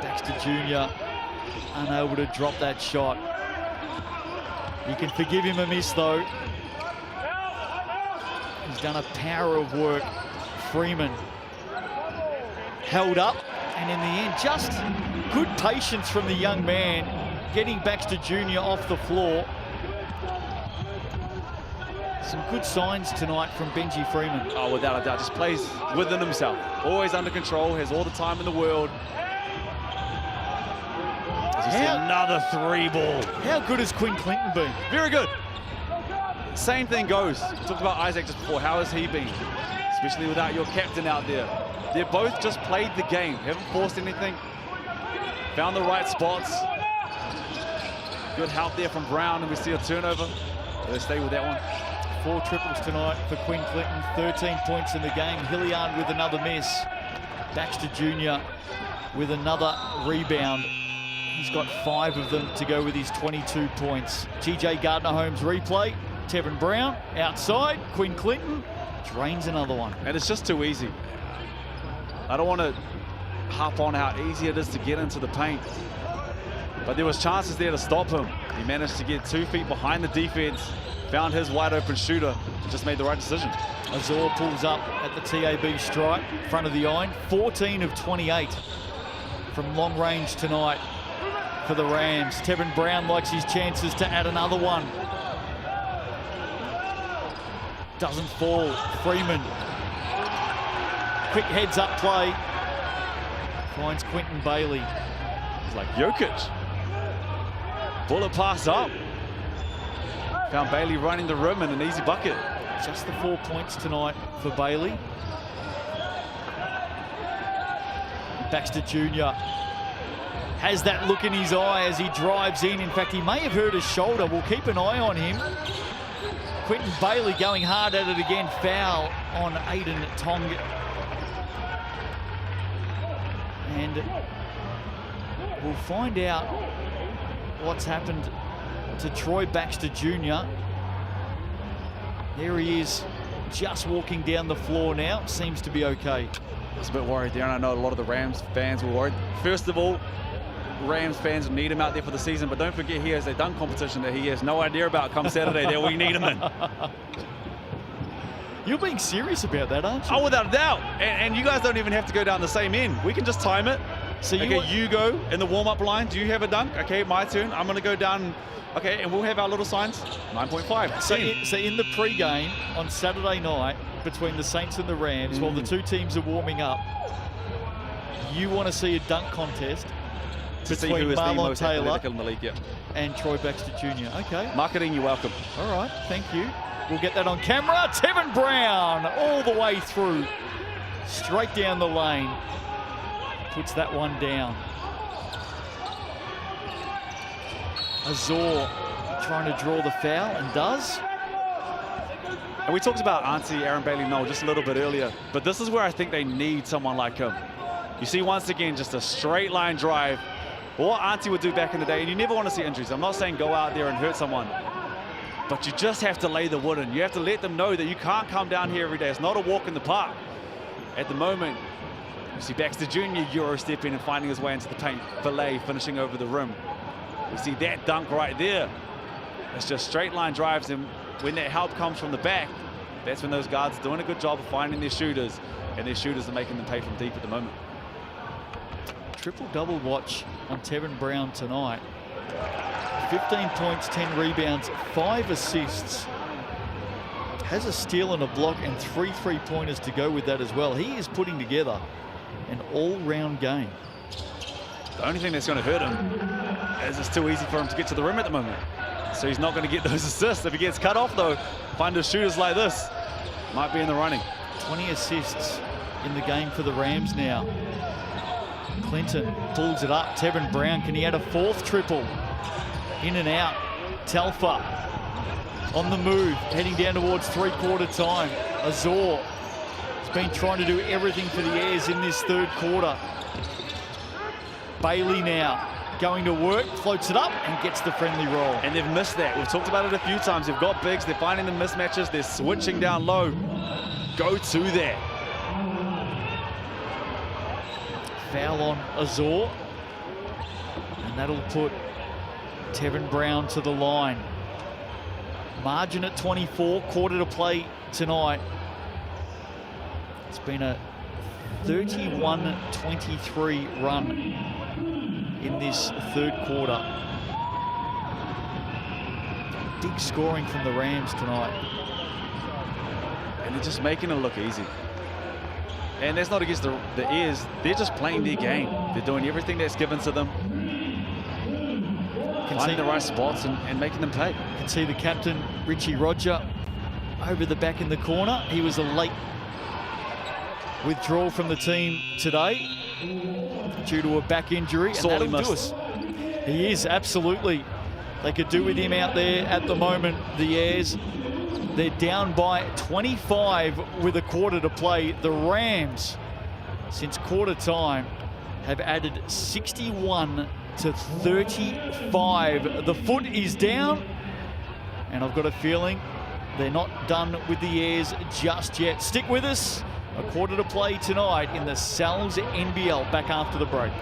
Baxter Jr. unable to drop that shot. You can forgive him a miss, though. He's done a power of work. Freeman held up, and in the end, just good patience from the young man, getting Baxter Jr. off the floor. Some good signs tonight from Benji Freeman. Oh, without a doubt, just plays within himself. Always under control, has all the time in the world. As you see, another 3 ball. How good has Quinn Clinton been? Very good. Same thing goes. We talked about Isaac just before. How has he been? Especially without your captain out there. They both just played the game. Haven't forced anything. Found the right spots. Good help there from Brown, and we see a turnover. They'll stay with that one. 4 triples tonight for Quinn Clinton. 13 points in the game. Hilliard with another miss. Baxter Jr. with another rebound. He's got 5 of them to go with his 22 points. GJ Gardner-Holmes replay. Tevin Brown outside. Quinn Clinton drains another one. And it's just too easy. I don't want to harp on how easy it is to get into the paint, but there was chances there to stop him. He managed to get 2 feet behind the defense, found his wide open shooter, and just made the right decision. Azor pulls up at the TAB stripe, front of the iron. 14 of 28 from long range tonight for the Rams. Tevin Brown likes his chances to add another one. Doesn't fall. Freeman. Quick heads up play. Finds Quentin Bailey. It's like Jokic. Bullet pass up. Found Bailey running the rim and an easy bucket. Just the 4 points tonight for Bailey. Baxter Jr. has that look in his eye as he drives in. In fact, he may have hurt his shoulder. We'll keep an eye on him. Quentin Bailey going hard at it again. Foul on Aiden Tong. And we'll find out what's happened to Troy Baxter Jr. There he is, just walking down the floor now. Seems to be okay. I was a bit worried there, and I know a lot of the Rams fans were worried. First of all, Rams fans need him out there for the season, but don't forget he has a dunk competition that he has no idea about come Saturday that we need him in. You're being serious about that, aren't you? Oh, without a doubt. And you guys don't even have to go down the same end. We can just time it. So you go in the warm-up line. Do you have a dunk? Okay, my turn. I'm going to go down. Okay, and we'll have our little signs. 9.5. So in the pre-game on Saturday night between the Saints and the Rams, while the 2 teams are warming up, you want to see a dunk contest to see between who is the Marlon most Taylor athletic in the league. Yeah. and Troy Baxter Jr. Okay, Marketing, you're welcome. all right, thank you. We'll get that on camera. Tevin Brown all the way through, straight down the lane. Puts that one down. Azor trying to draw the foul and does. And we talked about Auntie Aaron Bailey-Knoll just a little bit earlier, but this is where I think they need someone like him. You see, once again, just a straight line drive. What Auntie would do back in the day, and you never want to see injuries. I'm not saying go out there and hurt someone, but you just have to lay the wood in. You have to let them know that you can't come down here every day. It's not a walk in the park. At the moment, you see Baxter Jr. Euro stepping and finding his way into the paint. Filet finishing over the rim. You see that dunk right there. It's just straight line drives, and when that help comes from the back, that's when those guards are doing a good job of finding their shooters, and their shooters are making them pay from deep at the moment. Triple-double watch on Tevin Brown tonight. 15 points, 10 rebounds, 5 assists. Has a steal and a block and 3 three-pointers to go with that as well. He is putting together an all-round game. The only thing that's going to hurt him is it's too easy for him to get to the rim at the moment. So he's not going to get those assists. If he gets cut off, though, find his shooters like this. Might be in the running. 20 assists in the game for the Rams now. Clinton pulls it up. Tevin Brown, can he add a 4th triple? In and out. Telfa on the move, heading down towards three-quarter time. Azor has been trying to do everything for the Airs in this 3rd quarter. Bailey now going to work, floats it up and gets the friendly roll. And they've missed that. We've talked about it a few times. They've got bigs, they're finding the mismatches, they're switching down low. Go to that. Foul on Azor. And that'll put Tevin Brown to the line. Margin at 24, quarter to play tonight. It's been a 31-23 run in this 3rd quarter. Big scoring from the Rams tonight. And they're just making it look easy. And that's not against the Airs. They're just playing their game. They're doing everything that's given to them. Finding the right spots and making them pay. You can see the captain, Richie Roger, over the back in the corner. He was a late withdrawal from the team today due to a back injury. And that'll do us. He is, absolutely. They could do with him out there at the moment, the Airs. They're down by 25 with a quarter to play. The Rams, since quarter time, have added 61 to 35. The foot is down, and I've got a feeling they're not done with the Airs just yet. Stick with us. A quarter to play tonight in the Sal's NBL. Back after the break.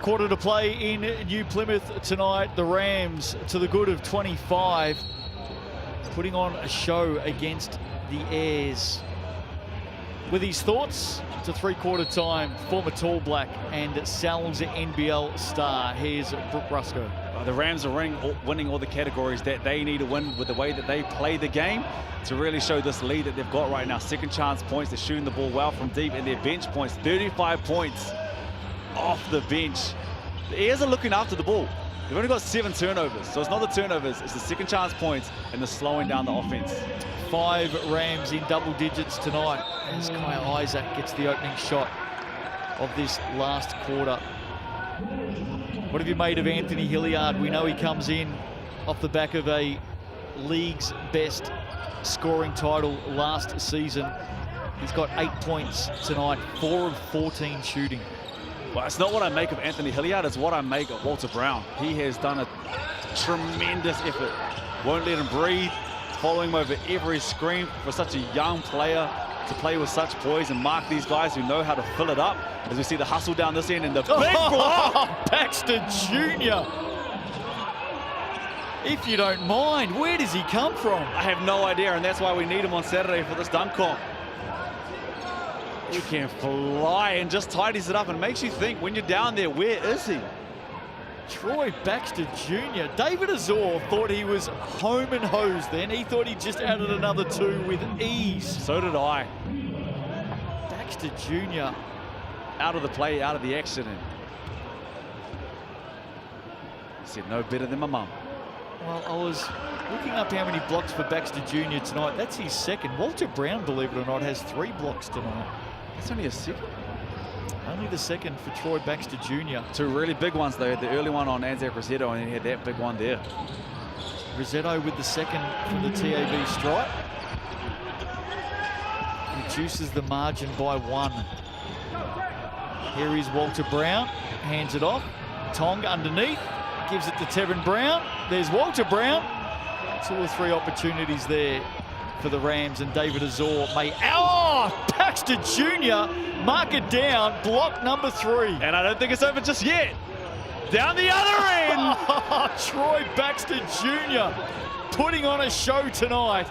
Quarter to play in New Plymouth tonight. The Rams to the good of 25, putting on a show against the airs. With his thoughts to three-quarter time, former Tall Black and Sal's NBL star, here's Brooke Rusko. The Rams are winning all the categories that they need to win with the way that they play the game to really show this lead that they've got right now. Second chance points, they're shooting the ball well from deep, and their bench points, 35 points off the bench. The Airs are looking after the ball. They've only got 7 turnovers, so it's not the turnovers, it's the second chance points and the slowing down the offense. 5 Rams in double digits tonight as Kyle Isaac gets the opening shot of this last quarter. What have you made of Anthony Hilliard? We know he comes in off the back of a league's best scoring title last season. He's got 8 points tonight, 4 of 14 shooting. Well, it's not what I make of Anthony Hilliard, it's what I make of Walter Brown. He has done a tremendous effort. Won't let him breathe, following him over every screen for such a young player to play with such poise and mark these guys who know how to fill it up. As we see the hustle down this end and the big block. Baxter Jr. If you don't mind, where does he come from? I have no idea, and that's why we need him on Saturday for this dunk comp. He can fly and just tidies it up and makes you think when you're down there, where is he? Troy Baxter Jr. David Azor thought he was home and hosed then. He thought he just added another 2 with ease. So did I. Baxter Jr. Out of the play, out of the action. And said no better than my mum. Well, I was looking up how many blocks for Baxter Jr. tonight. That's his second. Walter Brown, believe it or not, has 3 blocks tonight. That's only a second. Only the second for Troy Baxter Jr. 2 really big ones though. The early one on Anzac Rosetto, and he had that big one there. Rosetto with the second from the TAB stripe. Reduces the margin by 1. Here is Walter Brown. Hands it off. Tong underneath. Gives it to Tevin Brown. There's Walter Brown. 2 or 3 opportunities there for the Rams, and David Azor may... Oh! Baxter Jr. mark it down. Block number 3. And I don't think it's over just yet. Down the other end. Troy Baxter Jr. putting on a show tonight.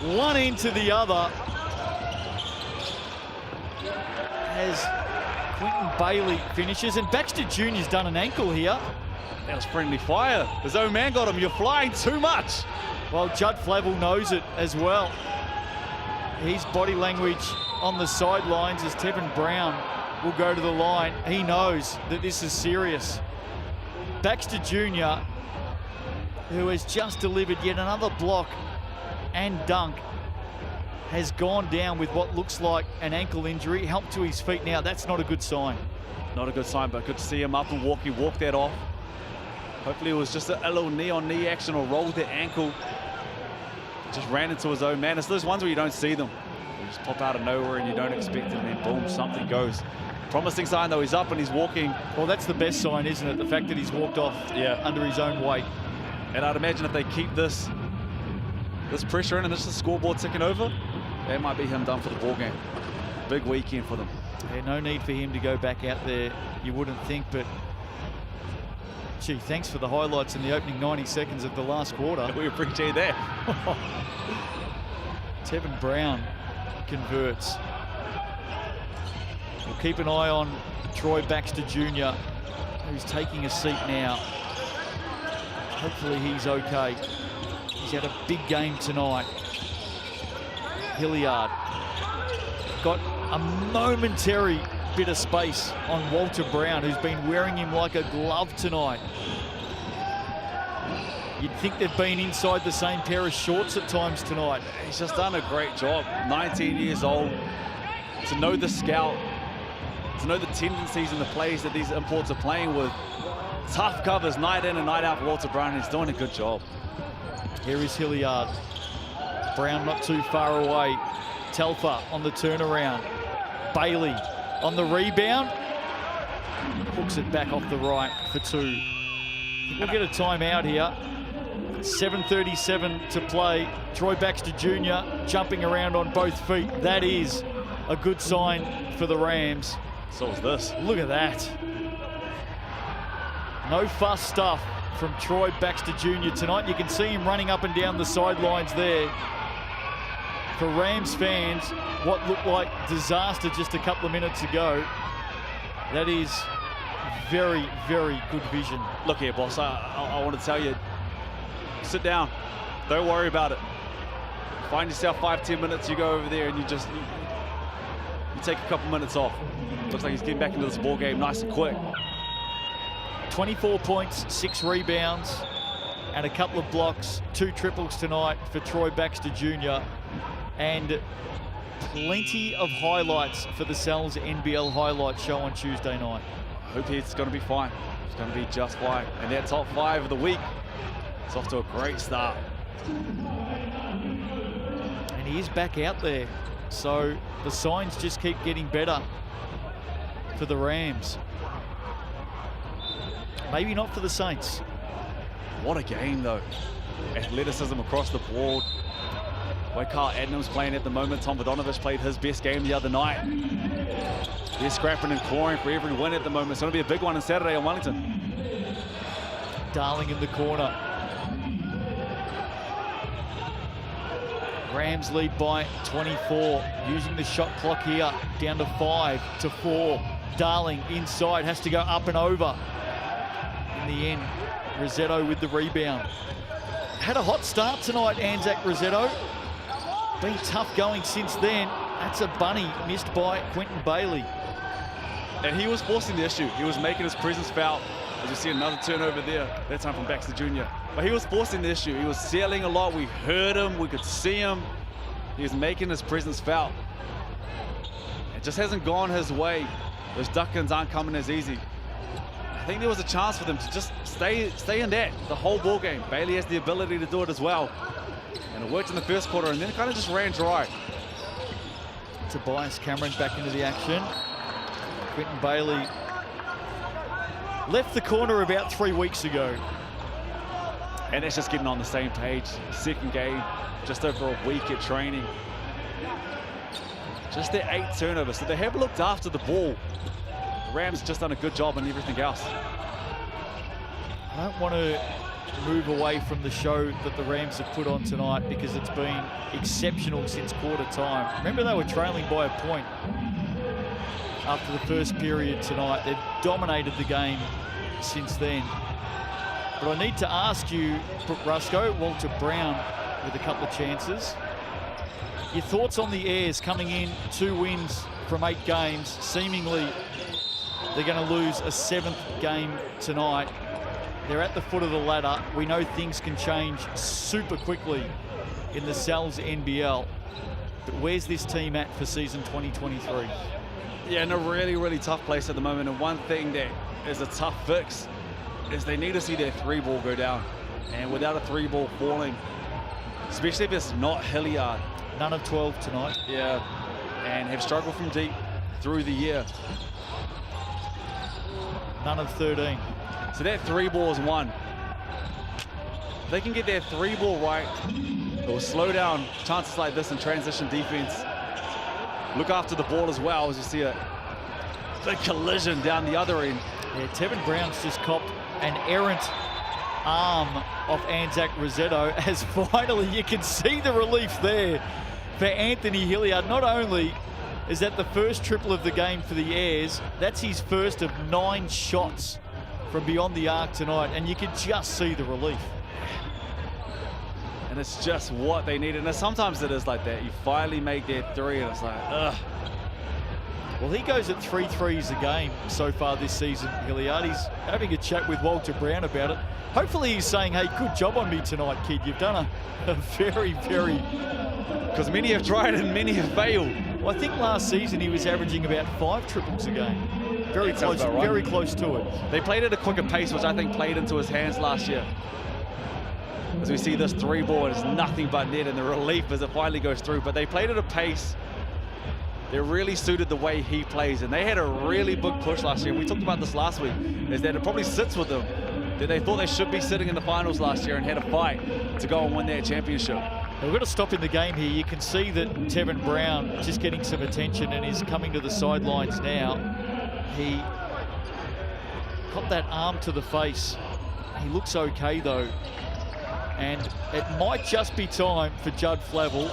One into the other. As Quentin Bailey finishes, and Baxter Jr.'s done an ankle here. That was friendly fire. His own man got him. You're flying too much. Well, Judd Flavel knows it as well. His body language on the sidelines as Tevin Brown will go to the line. He knows that this is serious. Baxter Jr., who has just delivered yet another block and dunk, has gone down with what looks like an ankle injury. Help to his feet now. That's not a good sign. Not a good sign, but good to see him up and walk. He walked that off. Hopefully it was just a little knee-on-knee action or rolled the ankle. Just ran into his own man. It's those ones where you don't see them. They just pop out of nowhere and you don't expect it, and then boom, something goes. Promising sign though, he's up and he's walking. Well, that's the best sign, isn't it? The fact that he's walked off under his own weight. And I'd imagine if they keep this pressure in and this is the scoreboard ticking over, that might be him done for the ball game. Big weekend for them. Yeah, no need for him to go back out there, you wouldn't think, but gee, thanks for the highlights in the opening 90 seconds of the last quarter. We appreciate that. Tevin Brown converts. We'll keep an eye on Troy Baxter Jr., who's taking a seat now. Hopefully he's okay. He's had a big game tonight. Hilliard got a momentary bit of space on Walter Brown, who's been wearing him like a glove tonight. You'd think they've been inside the same pair of shorts at times tonight. He's just done a great job. 19 years old, to know the scout, to know the tendencies and the plays that these imports are playing with. Tough covers night in and night out for Walter Brown. He's doing a good job. Here is Hilliard. Brown not too far away. Telfer on the turnaround. Bailey on the rebound. Hooks it back off the right for 2. We'll get a timeout here. 7:37 to play. Troy Baxter Jr. jumping around on both feet. That is a good sign for the Rams. So is this. Look at that. No fuss stuff from Troy Baxter Jr. tonight. You can see him running up and down the sidelines there. For Rams fans, what looked like disaster just a couple of minutes ago, that is very, very good vision. Look here, boss, I want to tell you, sit down. Don't worry about it. Find yourself 5-10 minutes, you go over there and you take a couple minutes off. Looks like he's getting back into this ball game nice and quick. 24 points, 6 rebounds, and a couple of blocks, 2 triples tonight for Troy Baxter Jr. And plenty of highlights for the Sal's NBL highlight show on Tuesday night. I hope it's going to be fine. It's going to be just fine. And their top 5 of the week, it's off to a great start. And he is back out there. So the signs just keep getting better for the Rams. Maybe not for the Saints. What a game, though. Athleticism across the board. Where Carl Adnam's playing at the moment. Tom Vodonovich played his best game the other night. They're scrapping and clawing for every win at the moment. It's going to be a big one on Saturday in Wellington. Darling in the corner. Rams lead by 24. Using the shot clock here. Down to 5-4. Darling inside. Has to go up and over. In the end, Rossetto with the rebound. Had a hot start tonight, Anzac Rossetto. Been tough going since then. That's a bunny missed by Quentin Bailey. And he was forcing the issue. He was making his presence felt. As you see another turnover there, that time from Baxter Jr. But he was forcing the issue. He was sailing a lot. We heard him. We could see him. He was making his presence felt. It just hasn't gone his way. Those duck-ins aren't coming as easy. I think there was a chance for them to just stay in that the whole ball game. Bailey has the ability to do it as well. And it worked in the first quarter and then it kind of just ran dry. Tobias Cameron back into the action. Quentin Bailey left the corner about 3 weeks ago. And that's just getting on the same page. Second game, just over a week at training. Just their 8 turnovers. So they have looked after the ball. The Rams just done a good job on everything else. I don't want to move away from the show that the Rams have put on tonight because it's been exceptional since quarter time. Remember, they were trailing by a point after the first period tonight. They've dominated the game since then. But I need to ask you, Rusco, Walter Brown with a couple of chances. Your thoughts on the Airs coming in 2 wins from 8 games. Seemingly they're going to lose a 7th game tonight. They're at the foot of the ladder. We know things can change super quickly in the Sal's NBL. But where's this team at for season 2023? Yeah, in a really, really tough place at the moment. And one thing that is a tough fix is they need to see their 3-ball go down. And without a 3-ball falling, especially if it's not Hilliard. None of 12 tonight. Yeah, and have struggled from deep through the year. None of 13. So that 3-ball is one. They can get their 3-ball right. It will slow down chances like this in transition defense. Look after the ball as well as you see a big collision down the other end. Yeah, Tevin Brown's just copped an errant arm of Anzac Rossetto as finally you can see the relief there for Anthony Hilliard. Not only is that the first triple of the game for the Airs, that's his first of 9 shots from beyond the arc tonight, and you can just see the relief. And it's just what they need. And sometimes it is like that. You finally make that 3 and it's like, ugh. Well, he goes at 3 threes a game so far this season, Hilliard. He's having a chat with Walter Brown about it. Hopefully he's saying, hey, good job on me tonight, kid. You've done a very, very... Because many have tried and many have failed. Well, I think last season he was averaging about 5 triples a game. Very close, right. Very close to it. They played at a quicker pace, which I think played into his hands last year. As we see this 3-ball, it's nothing but net, and the relief as it finally goes through. But they played at a pace that really suited the way he plays, and they had a really big push last year. We talked about this last week, is that it probably sits with them, that they thought they should be sitting in the finals last year and had a fight to go and win that championship. We've got to stop in the game here. You can see that Tevin Brown just getting some attention and is coming to the sidelines now. He got that arm to the face. He looks okay though. And it might just be time for Judd Flavel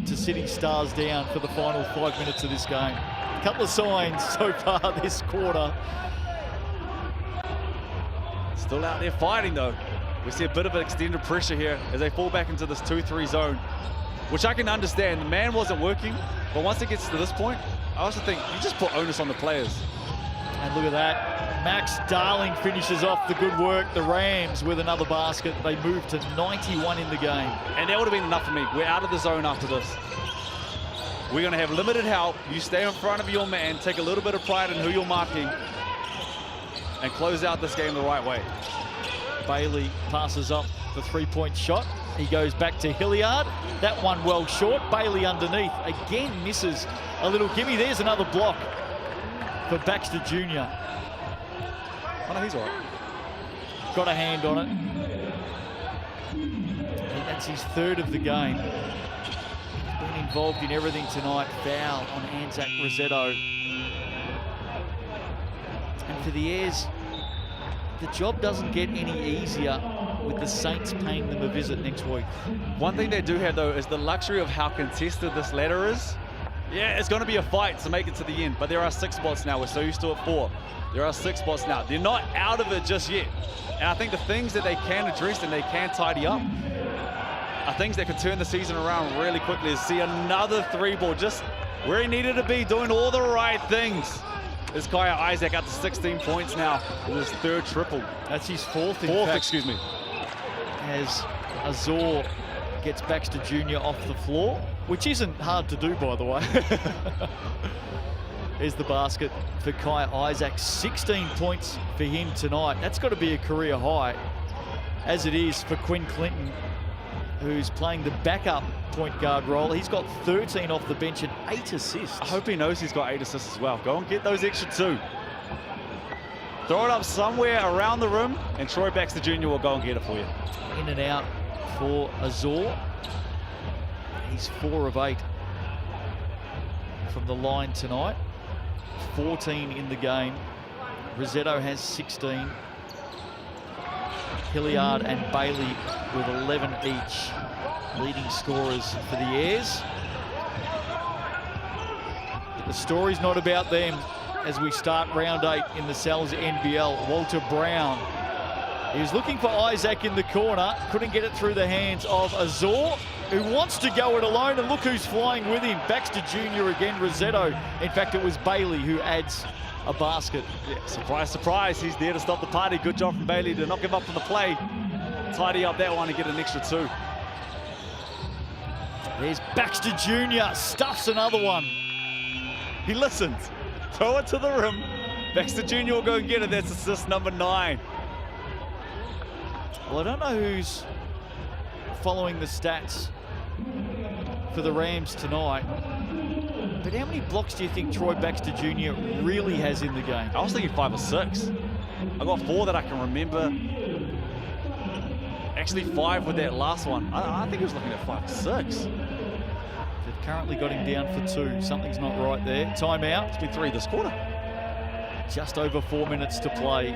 to sit his stars down for the final 5 minutes of this game. A couple of signs so far this quarter. Still out there fighting though. We see a bit of an extended pressure here as they fall back into this 2-3 zone, which I can understand. The man wasn't working, but once it gets to this point, I also think you just put onus on the players. And look at that. Max Darling finishes off the good work. The Rams with another basket. They move to 91 in the game. And that would have been enough for me. We're out of the zone after this. We're going to have limited help. You stay in front of your man, take a little bit of pride in who you're marking, and close out this game the right way. Bailey passes up the three-point shot. He goes back to Hilliard. That one well short. Bailey underneath. Again misses a little gimme. There's another block for Baxter Jr. Oh, no, he's all right. Got a hand on it. And that's his third of the game. Been involved in everything tonight. Foul on Anzac Rossetto. And for the Airs, the job doesn't get any easier with the Saints paying them a visit next week. One thing they do have, though, is the luxury of how contested this ladder is. Yeah, it's going to be a fight to make it to the end, but there are 6 spots now. We're so used to it 4. There are 6 spots now. They're not out of it just yet. And I think the things that they can address and they can tidy up are things that could turn the season around really quickly. To see another 3-ball just where he needed to be, doing all the right things. This Kaya Isaac up to 16 points now with his 3rd triple. That's his 4th, in Fourth, fact, excuse me. as Azor gets Baxter Jr. off the floor, which isn't hard to do, by the way. There's the basket for Kai Isaac. 16 points for him tonight. That's got to be a career high, as it is for Quinn Clinton, who's playing the backup point guard role. He's got 13 off the bench and 8 assists. I hope he knows he's got 8 assists as well. Go and get those extra 2. Throw it up somewhere around the rim, and Troy Baxter Jr. will go and get it for you. In and out for Azor. He's 4 of 8 from the line tonight. 14 in the game. Rossetto has 16. Hilliard and Bailey with 11 each, leading scorers for the Airs. But the story's not about them as we start round 8 in the Sal's NBL. Walter Brown, he was looking for Isaac in the corner, couldn't get it through the hands of Azor, who wants to go it alone, and look who's flying with him. Baxter Jr. again, Rossetto. In fact, it was Bailey who adds a basket. Yeah, surprise, surprise, he's there to stop the party. Good job from Bailey to not give up on the play. Tidy up that one and get an extra 2. There's Baxter Jr. stuffs another one. He listens. Throw it to the rim. Baxter Jr. will go and get it. That's assist number 9. Well, I don't know who's following the stats for the Rams tonight, but how many blocks do you think Troy Baxter Jr. really has in the game? I was thinking 5 or 6. I got 4 that I can remember. Actually 5 with that last one. I think he was looking at 5 or 6. They've currently got him down for 2. Something's not right there. Timeout. It's been 3 this quarter. Just over 4 minutes to play.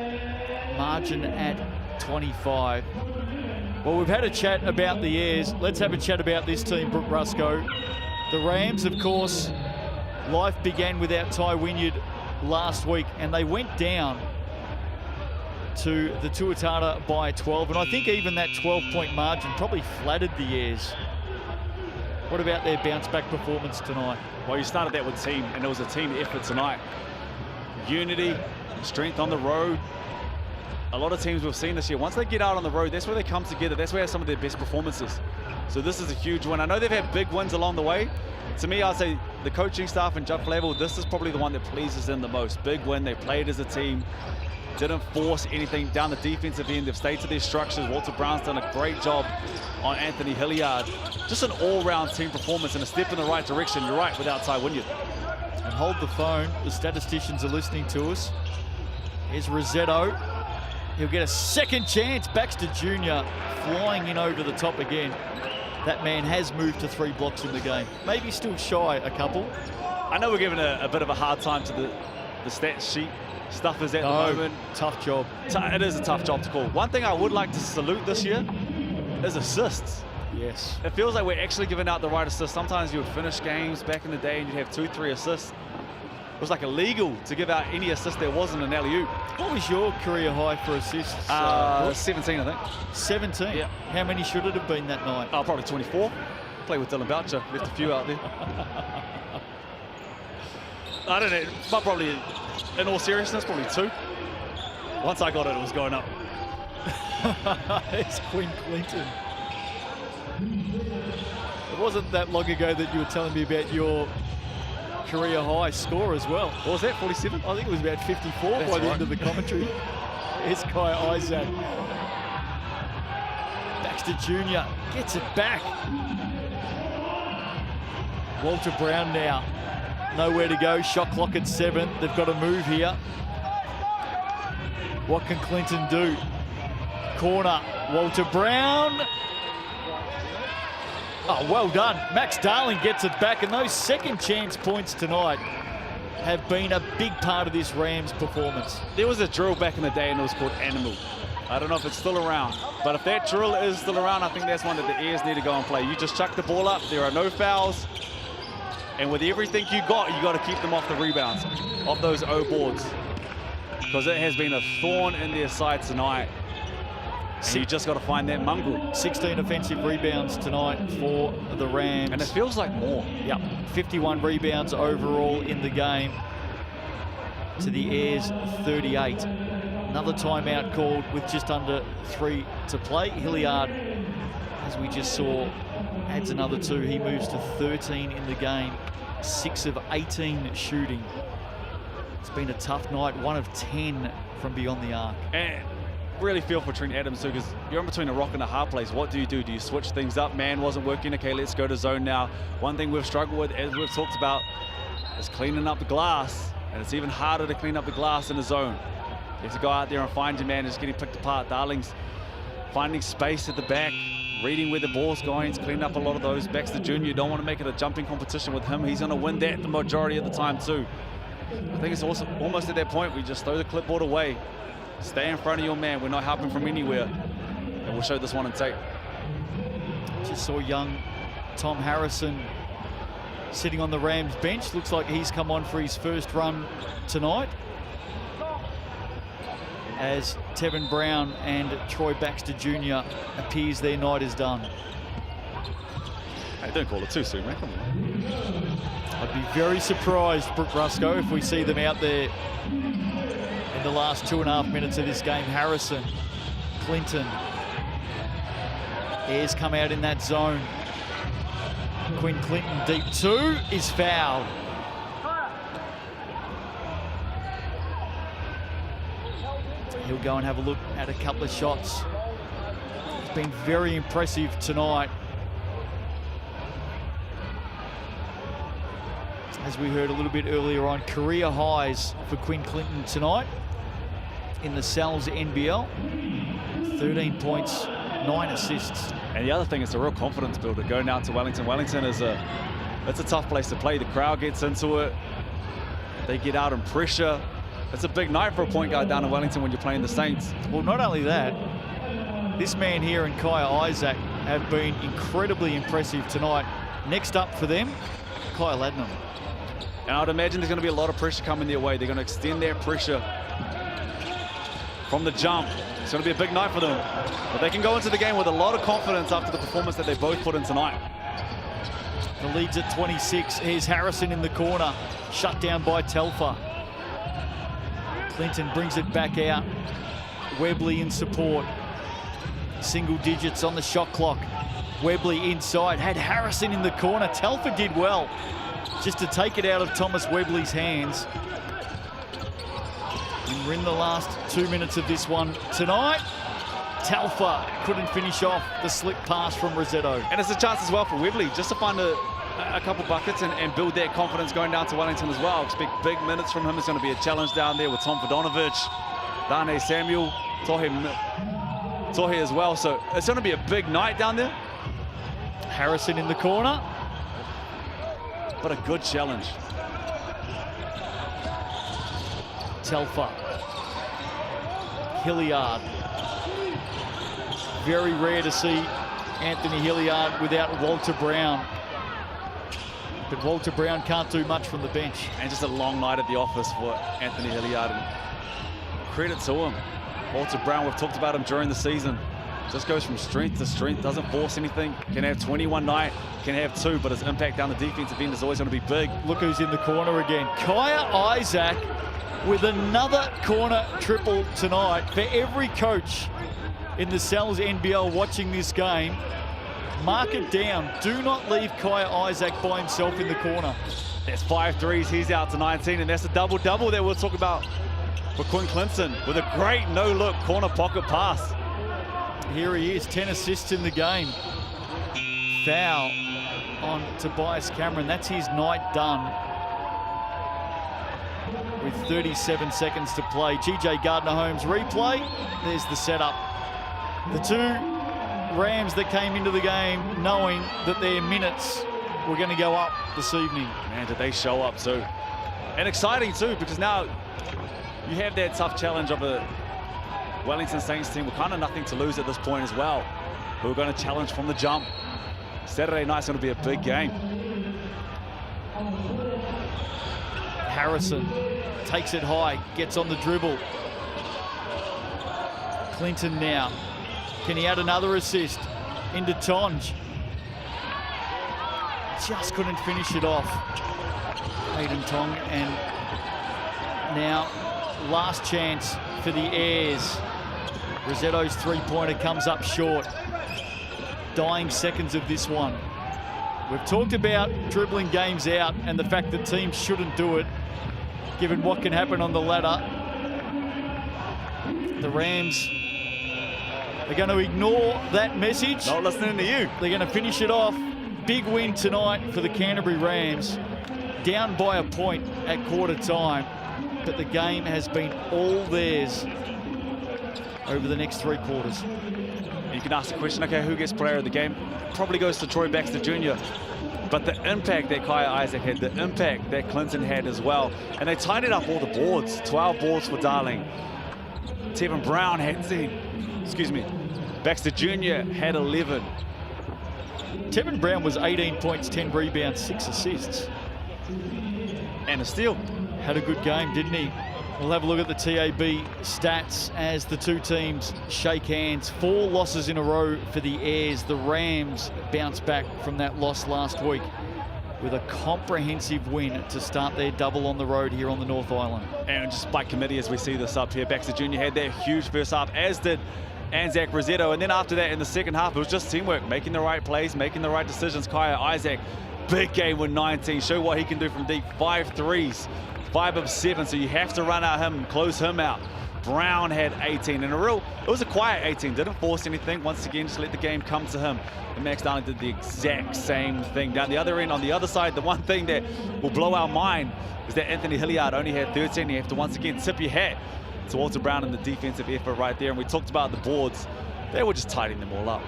Margin at 25. Well, we've had a chat about the Airs. Let's have a chat about this team, Brooke Rusco. The Rams, of course, life began without Ty Wynyard last week, and they went down to the Tuatara by 12. And I think even that 12-point margin probably flattered the Airs. What about their bounce-back performance tonight? Well, you started that with team, and it was a team effort tonight. Unity, strength on the road. A lot of teams we've seen this year, once they get out on the road, that's where they come together. That's where they have some of their best performances. So this is a huge win. I know they've had big wins along the way. To me, I'd say the coaching staff and Judd Flavel, this is probably the one that pleases them the most. Big win. They played as a team. Didn't force anything down the defensive end. They've stayed to their structures. Walter Brown's done a great job on Anthony Hilliard. Just an all-round team performance and a step in the right direction. You're right, without Ty Wynyard. And hold the phone. The statisticians are listening to us. Here's Rossetto. He'll get a second chance. Baxter Jr. flying in over the top again. That man has moved to 3 blocks in the game. Maybe still shy a couple. I know we're giving a bit of a hard time to the stat sheet stuff is at the No, moment. tough job. It is a tough job to call. One thing I would like to salute this year is assists. Yes. It feels like we're actually giving out the right assists. Sometimes you would finish games back in the day and you'd have 2-3 assists. It was like illegal to give out any assist there wasn't an alley-oop. What was your career high for assists? 17, I think. 17? Yeah. How many should it have been that night? Oh, probably 24. Played with Dylan Boucher, left a few out there. I don't know, but probably, in all seriousness, probably 2. Once I got it, it was going up. It's Quinn Clinton. It wasn't that long ago that you were telling me about your career high score as well. What was that, 47? I think it was about 54 That's by the right. end of the commentary. Here's Kai Isaac. Baxter Jr. gets it back. Walter Brown now. Nowhere to go. Shot clock at 7. They've got to move here. What can Clinton do? Corner. Walter Brown. Oh, well done. Max Darling gets it back, and those second chance points tonight have been a big part of this Rams performance. There was a drill back in the day and it was called Animal. I don't know if it's still around, but if that drill is still around, I think that's one that the Airs need to go and play. You just chuck the ball up, there are no fouls, and with everything you got to keep them off the rebounds, off those O boards, because it has been a thorn in their side tonight. And you just got to find that mongrel. 16 offensive rebounds tonight for the Rams. And it feels like more. Yep, 51 rebounds overall in the game to the Airs 38. Another timeout called with just under 3 to play. Hilliard, as we just saw, adds another 2. He moves to 13 in the game, 6 of 18 shooting. It's been a tough night, 1 of 10 from beyond the arc. And really feel for Trent Adams too, because you're in between a rock and a hard place. What do? Do you switch things up? Man wasn't working. Okay, let's go to zone now. One thing we've struggled with, as we've talked about, is cleaning up the glass. And it's even harder to clean up the glass in a zone. You have to go out there and find your man who's getting picked apart. Darling's finding space at the back, reading where the ball's going. He's cleaning up a lot of those. Baxter Jr., you don't want to make it a jumping competition with him. He's going to win that the majority of the time too. I think it's also almost at that point we just throw the clipboard away. Stay in front of your man. We're not helping from anywhere. And we'll show this one on tape. Just saw young Tom Harrison sitting on the Rams bench. Looks like he's come on for his first run tonight, as Tevin Brown and Troy Baxter Jr. appears their night is done. Hey, don't call it too soon, man. Come on. I'd be very surprised, Brooke Rusco, if we see them out there in the last 2.5 minutes of this game. Harrison, Clinton. Airs come out in that zone. Quinn Clinton deep 2 is fouled. He'll go and have a look at a couple of shots. It's been very impressive tonight. As we heard a little bit earlier on, career highs for Quinn Clinton tonight in the Sal's NBL. 13 points, 9 assists. And the other thing, it's a real confidence builder going out to Wellington. Wellington is it's a tough place to play. The crowd gets into it. They get out in pressure. It's a big night for a point guard down in Wellington when you're playing the Saints. Well, not only that, this man here and Kai Isaac have been incredibly impressive tonight. Next up for them, Kyle Adnam. And I'd imagine there's going to be a lot of pressure coming their way. They're going to extend their pressure from the jump. It's going to be a big night for them. But they can go into the game with a lot of confidence after the performance that they both put in tonight. The lead's at 26. Here's Harrison in the corner, shut down by Telfer. Clinton brings it back out. Webley in support. Single digits on the shot clock. Webley inside, had Harrison in the corner. Telfer did well just to take it out of Thomas Webley's hands. And we're in the last 2 minutes of this one tonight. Telfer couldn't finish off the slick pass from Rossetto. And it's a chance as well for Webley just to find a couple buckets and build that confidence going down to Wellington as well. Expect big minutes from him. It's going to be a challenge down there with Tom Vodonovich, Dane Samuel, Tohe as well. So it's going to be a big night down there. Harrison in the corner. But a good challenge. Telfer. Hilliard. Very rare to see Anthony Hilliard without Walter Brown. But Walter Brown can't do much from the bench. And just a long night at the office for Anthony Hilliard. And credit to him. Walter Brown, we've talked about him during the season. Just goes from strength to strength, doesn't force anything. Can have 21 night, can have 2, but his impact down the defensive end is always going to be big. Look who's in the corner again. Kaya Isaac with another corner triple tonight. For every coach in the Sal's NBL watching this game, mark it down. Do not leave Kaya Isaac by himself in the corner. That's 5 threes, he's out to 19, and that's a double-double that we'll talk about for Quinn Clinton with a great no-look corner pocket pass. Here he is, 10 assists in the game. Foul on Tobias Cameron. That's his night done. With 37 seconds to play. GJ Gardner-Holmes replay. There's the setup. The two Rams that came into the game knowing that their minutes were going to go up this evening. Man, did they show up too. And exciting too, because now you have that tough challenge of a Wellington Saints team with kind of nothing to lose at this point as well, who are going to challenge from the jump. Saturday night's going to be a big game. Harrison takes it high, gets on the dribble. Clinton now. Can he add another assist into Tonge? Just couldn't finish it off. Hayden Tong, and now last chance for the Airs. Rosetto's three-pointer comes up short. Dying seconds of this one. We've talked about dribbling games out and the fact that teams shouldn't do it, given what can happen on the ladder. The Rams are going to ignore that message. Not listening to you. They're going to finish it off. Big win tonight for the Canterbury Rams. Down by a point at quarter time, but the game has been all theirs over the next 3 quarters. You can ask the question, okay, who gets player of the game? Probably goes to Troy Baxter Jr. But the impact that Kaya Isaac had, the impact that Clinton had as well. And they tidied up all the boards. 12 boards for Darling. Tevin Brown had 10. Excuse me. Baxter Jr. had 11. Tevin Brown was 18 points, 10 rebounds, 6 assists. And a steal. Had a good game, didn't he? We'll have a look at the TAB stats as the two teams shake hands. 4 losses in a row for the Airs. The Rams bounce back from that loss last week with a comprehensive win to start their double on the road here on the North Island. And just by committee as we see this up here, Baxter Jr. had that huge first half, as did Anzac Rosetto. And then after that, in the second half, it was just teamwork, making the right plays, making the right decisions. Kaya Isaac, big game with 19. Show what he can do from deep. 5 threes. 5 of 7, so you have to run out him, close him out. Brown had 18, and it was a quiet 18, didn't force anything. Once again, just let the game come to him. And Max Darling did the exact same thing. Down the other end, on the other side, the one thing that will blow our mind is that Anthony Hilliard only had 13. You have to once again tip your hat to Walter Brown in the defensive effort right there. And we talked about the boards. They were just tidying them all up.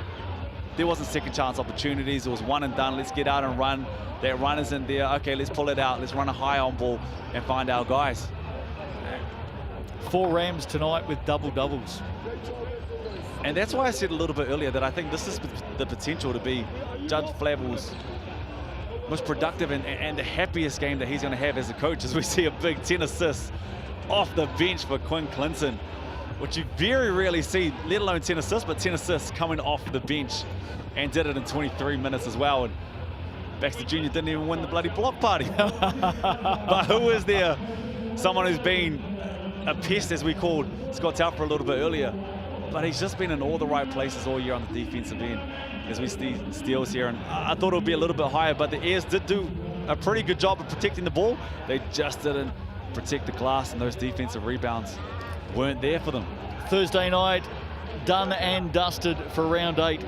There wasn't second chance opportunities. It was one and done. Let's get out and run. That runner's in there. Okay, let's pull it out. Let's run a high on ball and find our guys. 4 Rams tonight with double-doubles. And that's why I said a little bit earlier that I think this is the potential to be Judge Flavel's most productive and the happiest game that he's going to have as a coach, as we see a big 10 assists off the bench for Quinn Clinton, which you very rarely see, let alone 10 assists, but 10 assists coming off the bench, and did it in 23 minutes as well. And Baxter Jr. didn't even win the bloody block party. But who is there? Someone who's been a pest, as we called Scott Telfer a little bit earlier. But he's just been in all the right places all year on the defensive end as we see steals here. And I thought it would be a little bit higher, but the Airs did do a pretty good job of protecting the ball. They just didn't protect the glass, and those defensive rebounds weren't there for them. Thursday night, done and dusted for round 8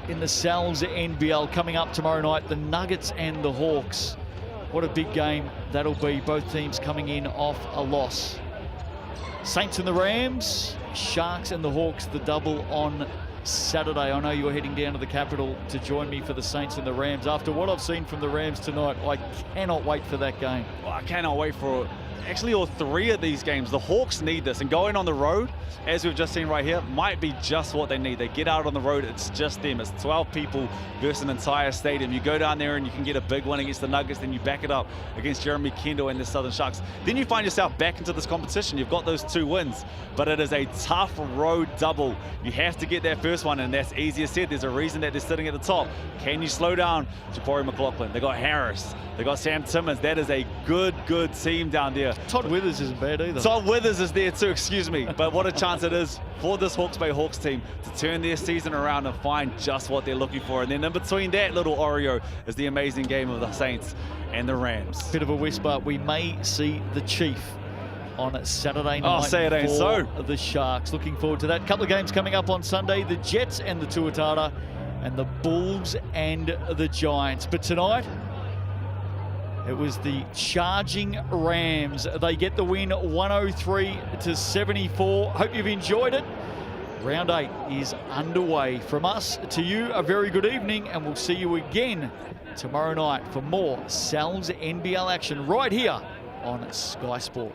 in the Sal's NBL. Coming up tomorrow night, the Nuggets and the Hawks. What a big game that'll be. Both teams coming in off a loss. Saints and the Rams, Sharks and the Hawks, the double on Saturday. I know you're heading down to the capital to join me for the Saints and the Rams. After what I've seen from the Rams tonight, I cannot wait for that game. Well, I cannot wait for actually all three of these games. The Hawks need this, and going on the road, as we've just seen right here, might be just what they need. They get out on the road, it's just them. It's 12 people versus an entire stadium. You go down there and you can get a big win against the Nuggets, then you back it up against Jeremy Kendall and the Southern Sharks. Then you find yourself back into this competition. You've got those 2 wins, but it is a tough road double. You have to get that first one, and that's easier said. There's a reason that they're sitting at the top. Can you slow down Jabari McLaughlin? They got Harris. They got Sam Timmins. That is a good team down there. Todd Withers isn't bad either. Todd Withers is there too, excuse me. But what a chance it is for this Hawke's Bay Hawks team to turn their season around and find just what they're looking for. And then in between that little Oreo is the amazing game of the Saints and the Rams. Bit of a whisper, we may see the Chief on Saturday night say it ain't for so. the Sharks. Looking forward to that. Couple of games coming up on Sunday, the Jets and the Tuatara, and the Bulls and the Giants. But tonight, it was the charging Rams. They get the win 103-74. Hope you've enjoyed it. Round 8 is underway. From us to you, a very good evening, and we'll see you again tomorrow night for more Sal's NBL action right here on Sky Sport.